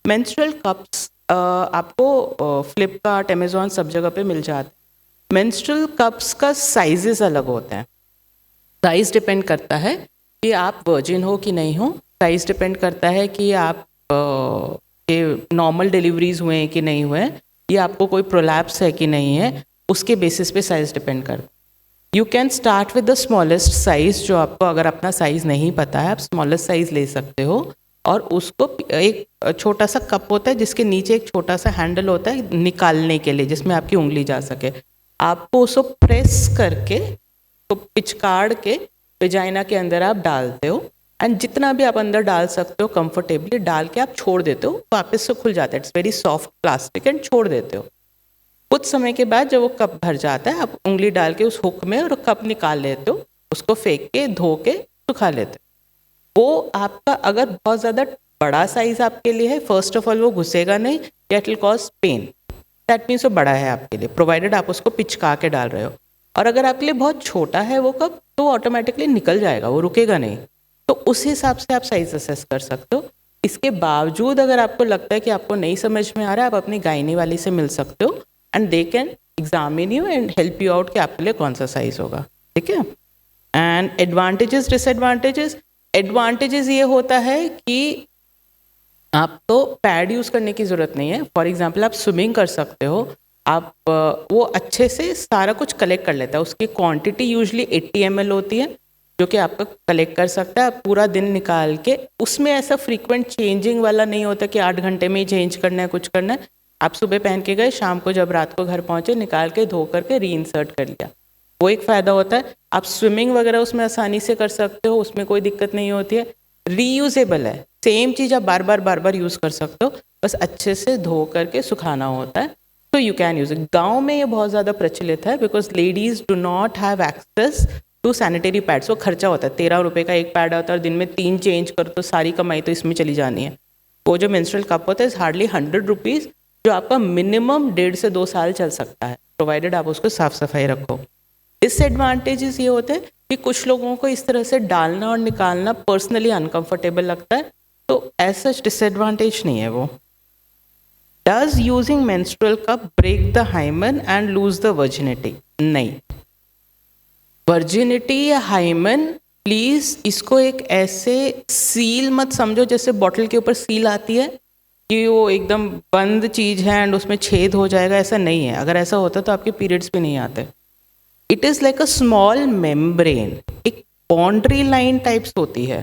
Menstrual cups आपको फ्लिपकार्ट, अमेजोन सब जगह पे मिल जाते हैं। मेंस्ट्रुअल कप्स का साइजेस अलग होते हैं। साइज डिपेंड करता है कि आप वर्जिन हो कि नहीं हो, साइज डिपेंड करता है कि आप नॉर्मल डिलीवरीज हुए हैं कि नहीं हुए, या आपको कोई प्रोलैप्स है कि नहीं है, उसके बेसिस पे साइज डिपेंड करता है। You can start with the smallest size, जो आपको अगर अपना साइज नहीं पता है आप स्मॉलेस्ट साइज ले सकते हो, और उसको एक छोटा सा कप होता है जिसके नीचे एक छोटा सा हैंडल होता है निकालने के लिए, जिसमें आपकी उंगली जा सके। आपको उसको प्रेस करके तो पिचकाड़ के वेजाइना के अंदर आप डालते हो, एंड जितना भी आप अंदर डाल सकते हो कंफर्टेबली डाल के आप छोड़ देते हो, वापस से खुल जाता है। It's very soft plastic, and छोड़ देते हो। कुछ समय के बाद जब वो कप भर जाता है, आप उंगली डाल के उस हुक में और कप निकाल लेते हो, उसको फेंक के धो के सुखा लेते हो। वो आपका अगर बहुत ज़्यादा बड़ा साइज आपके लिए है, फर्स्ट ऑफ ऑल वो घुसेगा नहीं, या it will cause pain, that means वो बड़ा है आपके लिए, प्रोवाइडेड आप उसको पिचका के डाल रहे हो। और अगर आपके लिए बहुत छोटा है वो कप, तो ऑटोमेटिकली निकल जाएगा, वो रुकेगा नहीं। तो उस हिसाब से आप साइज असेस कर सकते हो। इसके बावजूद अगर आपको लगता है कि आपको नहीं समझ में आ रहा है, आप अपनी गायनी वाली से मिल सकते हो, and they can examine you and help you out कि आपके लिए कौन सा साइज होगा, ठीक है। And advantages, disadvantages. एडवांटेजेस ये होता है कि आपको पैड यूज़ करने की ज़रूरत नहीं है। फॉर एग्जांपल आप स्विमिंग कर सकते हो, आप वो अच्छे से सारा कुछ कलेक्ट कर लेता है। उसकी क्वांटिटी यूजुअली 80 ml होती है, जो कि आपका कलेक्ट कर सकता है। आप पूरा दिन निकाल के, उसमें ऐसा फ्रीक्वेंट चेंजिंग वाला नहीं होता कि 8 घंटे में ही चेंज करना है, कुछ करना है। आप सुबह पहन के गए, शाम को जब रात को घर पहुँचे निकाल के धो करके री इंसर्ट कर लिया, वो एक फ़ायदा होता है। आप स्विमिंग वगैरह उसमें आसानी से कर सकते हो, उसमें कोई दिक्कत नहीं होती है। रीयूजेबल है, सेम चीज़ आप बार बार यूज़ कर सकते हो, बस अच्छे से धो करके सुखाना होता है, तो यू कैन यूज़ इट। गाँव में ये बहुत ज़्यादा प्रचलित है, because ladies do not have access to sanitary pads. वो खर्चा होता है, 13 रुपये का एक पैड होता है, और दिन में 3 चेंज करो तो सारी कमाई तो इसमें चली जानी है। वो जो मेंस्ट्रुअल कप होता है हार्डली 100 रुपीज़, जो आपका मिनिमम 1.5 से 2 साल चल सकता है, प्रोवाइडेड आप उसको साफ सफाई रखो। डिसएडवांटेजेस ये होते हैं कि कुछ लोगों को इस तरह से डालना और निकालना पर्सनली अनकंफर्टेबल लगता है, तो ऐसा डिसएडवांटेज नहीं है वो। Does using menstrual cup break the hymen and lose the virginity? नहीं। वर्जिनिटी या हाइमन, प्लीज इसको एक ऐसे सील मत समझो जैसे बॉटल के ऊपर सील आती है कि वो एकदम बंद चीज है एंड उसमें छेद हो जाएगा, ऐसा नहीं है। अगर ऐसा होता तो आपके पीरियड्स भी नहीं आते। It is like a small membrane, एक बाउंड्री लाइन टाइप्स होती है,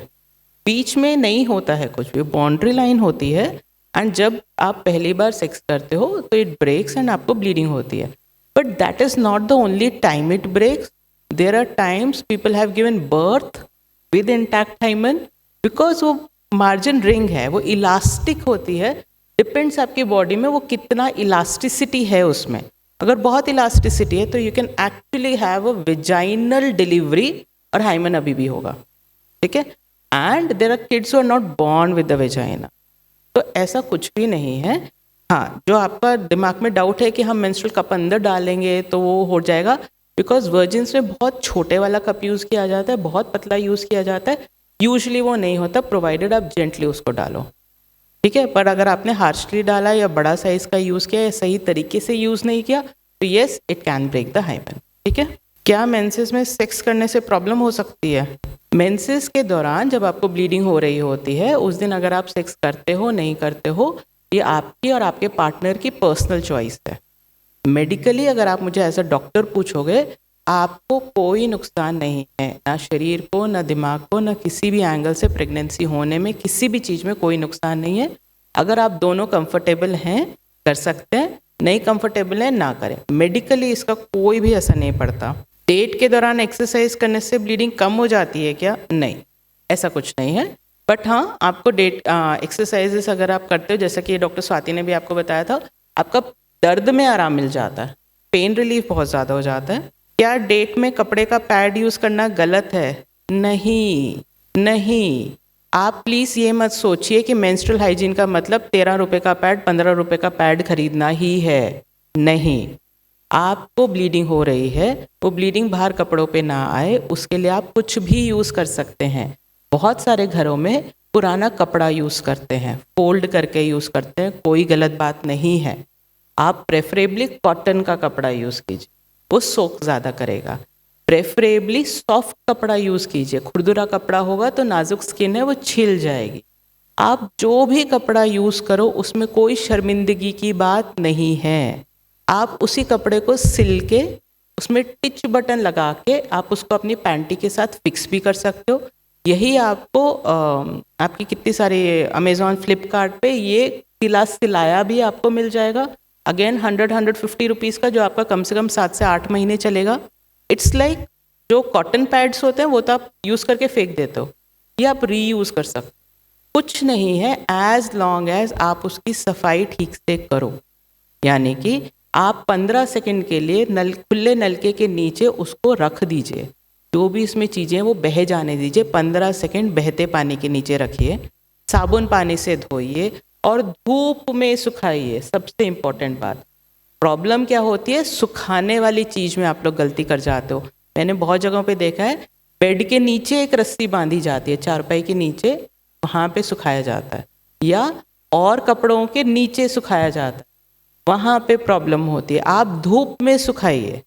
बीच में नहीं होता है कुछ भी, बाउंड्री लाइन होती है। एंड जब आप पहली बार सेक्स करते हो तो इट ब्रेक्स एंड आपको ब्लीडिंग होती है, but that is not the only time it breaks. There are times people have given birth with intact hymen, because वो मार्जिन रिंग है, वो इलास्टिक होती है। डिपेंड्स आपकी बॉडी में वो कितना इलास्टिसिटी है उसमें। अगर बहुत इलास्टिसिटी है तो you can actually have a vaginal delivery और हाइमन अभी भी होगा, ठीक है। And there are kids who are not born with the vagina, तो ऐसा कुछ भी नहीं है। हाँ, जो आपका दिमाग में डाउट है कि हम मेंस्ट्रुअल कप अंदर डालेंगे तो वो हो जाएगा, बिकॉज वर्जिन्स में बहुत छोटे वाला कप यूज़ किया जाता है, बहुत पतला यूज़ किया जाता है। यूजुअली वो नहीं होता, प्रोवाइडेड आप जेंटली उसको डालो, ठीक है। पर अगर आपने हार्शली डाला या बड़ा साइज का यूज़ किया या सही तरीके से यूज़ नहीं किया तो yes it can break the hymen, ठीक है। क्या मेंसेस में सेक्स करने से प्रॉब्लम हो सकती है? मेंसेस के दौरान जब आपको ब्लीडिंग हो रही होती है, उस दिन अगर आप सेक्स करते हो नहीं करते हो, ये आपकी और आपके पार्टनर की पर्सनल चॉइस है। मेडिकली अगर आप मुझे एज अ डॉक्टर पूछोगे, आपको कोई नुकसान नहीं है, ना शरीर को, ना दिमाग को, ना किसी भी एंगल से प्रेगनेंसी होने में किसी भी चीज़ में कोई नुकसान नहीं है। अगर आप दोनों कंफर्टेबल हैं कर सकते हैं, नहीं कंफर्टेबल है ना करें। मेडिकली इसका कोई भी असर नहीं पड़ता। डेट के दौरान एक्सरसाइज करने से ब्लीडिंग कम हो जाती है क्या? नहीं, ऐसा कुछ नहीं है। बट हाँ, आपको एक्सरसाइजेस अगर आप करते हो, जैसा कि डॉक्टर स्वाति ने भी आपको बताया था, आपका दर्द में आराम मिल जाता है, पेन रिलीफ बहुत ज़्यादा हो जाता है। क्या डेट में कपड़े का पैड यूज़ करना गलत है? नहीं, नहीं। आप प्लीज़ ये मत सोचिए कि मेंस्ट्रुअल हाइजीन का मतलब 13 रुपये का पैड, 15 रुपये का पैड खरीदना ही है। नहीं, आपको ब्लीडिंग हो रही है, वो ब्लीडिंग बाहर कपड़ों पे ना आए, उसके लिए आप कुछ भी यूज़ कर सकते हैं। बहुत सारे घरों में पुराना कपड़ा यूज़ करते हैं, फोल्ड करके यूज़ करते हैं, कोई गलत बात नहीं है। आप प्रेफरेबली कॉटन का कपड़ा यूज़ कीजिए, वो सोक ज़्यादा करेगा। प्रेफरेबली सॉफ्ट कपड़ा यूज़ कीजिए, खुरदुरा कपड़ा होगा तो नाजुक स्किन है, वो छिल जाएगी। आप जो भी कपड़ा यूज़ करो उसमें कोई शर्मिंदगी की बात नहीं है। आप उसी कपड़े को सिल के उसमें टिच बटन लगा के आप उसको अपनी पैंटी के साथ फिक्स भी कर सकते हो। यही आपको आपकी कितनी सारी अमेज़ॉन, फ्लिपकार्ट पे ये सिलाया भी आपको मिल जाएगा। अगेन 100-150 रुपीज़ का, जो आपका कम से कम 7 से 8 महीने चलेगा। इट्स लाइक जो कॉटन पैड्स होते हैं वो तो आप यूज़ करके फेंक देते हो, ये आप रीयूज़ कर सकते हो। कुछ नहीं है, एज लॉन्ग एज आप उसकी सफाई ठीक से करो। यानी कि आप 15 सेकंड के लिए खुले नलके के नीचे उसको रख दीजिए, जो भी इसमें चीज़ें वो बह जाने दीजिए। 15 सेकंड बहते पानी के नीचे रखिए, साबुन पानी से धोइए और धूप में सुखाइए। सबसे इम्पोर्टेंट बात, प्रॉब्लम क्या होती है, सुखाने वाली चीज़ में आप लोग गलती कर जाते हो। मैंने बहुत जगहों पे देखा है, बेड के नीचे एक रस्सी बांधी जाती है, चारपाई के नीचे, वहाँ पे सुखाया जाता है, या और कपड़ों के नीचे सुखाया जाता है, वहाँ पे प्रॉब्लम होती है। आप धूप में सुखाइए।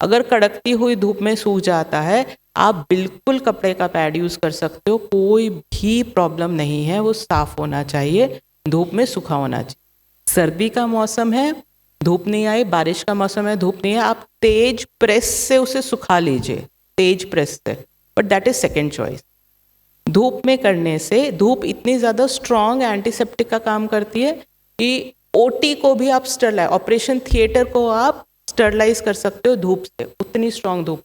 अगर कड़कती हुई धूप में सूख जाता है, आप बिल्कुल कपड़े का पैड यूज़ कर सकते हो, कोई भी प्रॉब्लम नहीं है। वो साफ़ होना चाहिए, धूप में सूखा होना चाहिए। सर्दी का मौसम है, धूप नहीं आई, बारिश का मौसम है, धूप नहीं है, आप तेज प्रेस से उसे सुखा लीजिए, तेज प्रेस से, but that is second choice. धूप में करने से धूप इतनी ज़्यादा स्ट्रॉन्ग एंटीसेप्टिक का काम करती है कि ओटी को भी आप ऑपरेशन थिएटर को आप स्टरलाइज कर सकते हो धूप से, उतनी स्ट्रॉन्ग धूप।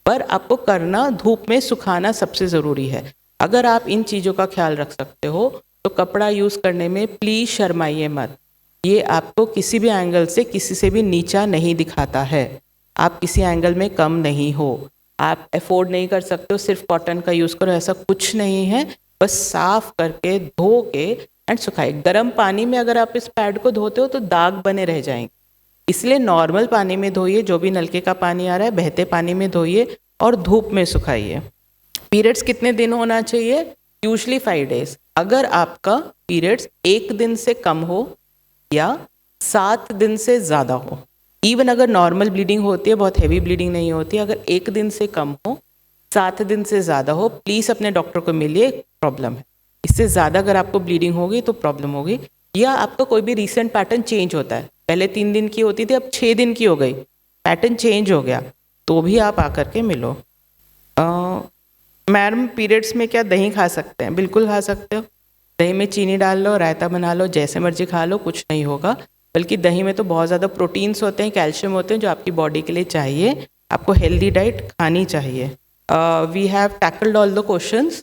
पर आपको करना, धूप में सुखाना सबसे ज़रूरी है। अगर आप इन चीज़ों का ख्याल रख सकते हो तो कपड़ा यूज़ करने में प्लीज़ शर्माइए मत। ये आपको किसी भी एंगल से किसी से भी नीचा नहीं दिखाता है। आप किसी एंगल में कम नहीं हो। आप अफोर्ड नहीं कर सकते हो सिर्फ कॉटन का यूज़ करो, ऐसा कुछ नहीं है। बस साफ करके धो के एंड सुखाए। गर्म पानी में अगर आप इस पैड को धोते हो तो दाग बने रह जाएंगे, इसलिए नॉर्मल पानी में धोइए, जो भी नलके का पानी आ रहा है बहते पानी में धोइए और धूप में सुखाइए। पीरियड्स कितने दिन होना चाहिए? Usually 5 days. अगर आपका पीरियड्स 1 दिन से कम हो या 7 दिन से ज़्यादा हो, इवन अगर नॉर्मल ब्लीडिंग होती है, बहुत हैवी ब्लीडिंग नहीं होती, अगर 1 दिन से कम हो, 7 दिन से ज़्यादा हो, प्लीज़ अपने डॉक्टर को मिलिए, प्रॉब्लम है। इससे ज़्यादा अगर आपको ब्लीडिंग होगी तो प्रॉब्लम होगी। या आपका कोई भी रीसेंट पैटर्न चेंज होता है, पहले 3 दिन की होती थी, अब 6 दिन की हो गई, पैटर्न चेंज हो गया, तो भी आप आकर के मिलो। मैडम, पीरियड्स में क्या दही खा सकते हैं? बिल्कुल खा सकते हो। दही में चीनी डाल लो, रायता बना लो, जैसे मर्जी खा लो, कुछ नहीं होगा। बल्कि दही में तो बहुत ज़्यादा प्रोटीन्स होते हैं, कैल्शियम होते हैं, जो आपकी बॉडी के लिए चाहिए। आपको हेल्दी डाइट खानी चाहिए। We have tackled all the questions.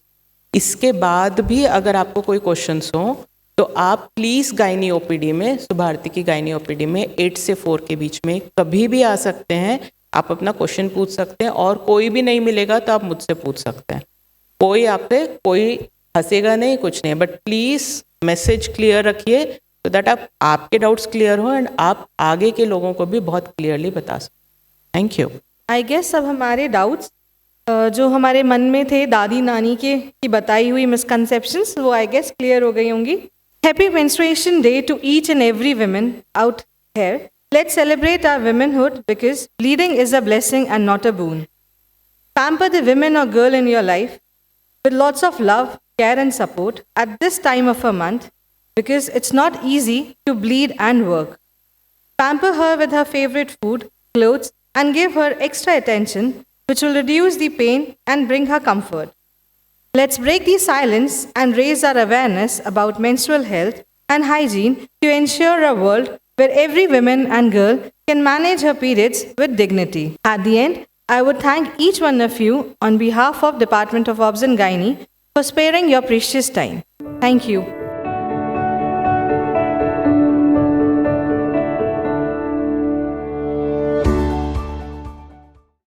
इसके बाद भी अगर आपको कोई क्वेश्चंस हो तो आप प्लीज़ गायनी ओपीडी में, सुभारती की गायनी ओपीडी में 8 से 4 के बीच में कभी भी आ सकते हैं। आप अपना क्वेश्चन पूछ सकते हैं, और कोई भी नहीं मिलेगा तो आप मुझसे पूछ सकते हैं। कोई आपसे कोई हंसेगा नहीं, कुछ नहीं, बट प्लीज़ मैसेज क्लियर रखिए तो दैट आपके डाउट्स क्लियर हो एंड आप आगे के लोगों को भी बहुत क्लियरली बता सकें। Thank you. आई गेस सब हमारे डाउट्स जो हमारे मन में थे दादी नानी के की बताई हुई मिसकंसेप्शंस, वो आई गेस क्लियर हो गई होंगी। Happy menstruation day to each and every woman out here. Let's celebrate our womanhood because bleeding is a blessing and not a boon. Pamper the woman or girl in your life with lots of love, care and support at this time of her month because it's not easy to bleed and work. Pamper her with her favorite food, clothes and give her extra attention which will reduce the pain and bring her comfort. Let's break the silence and raise our awareness about menstrual health and hygiene to ensure a world where every woman and girl can manage her periods with dignity. At the end, I would thank each one of you on behalf of Department of Obs and Gynae for sparing your precious time. Thank you.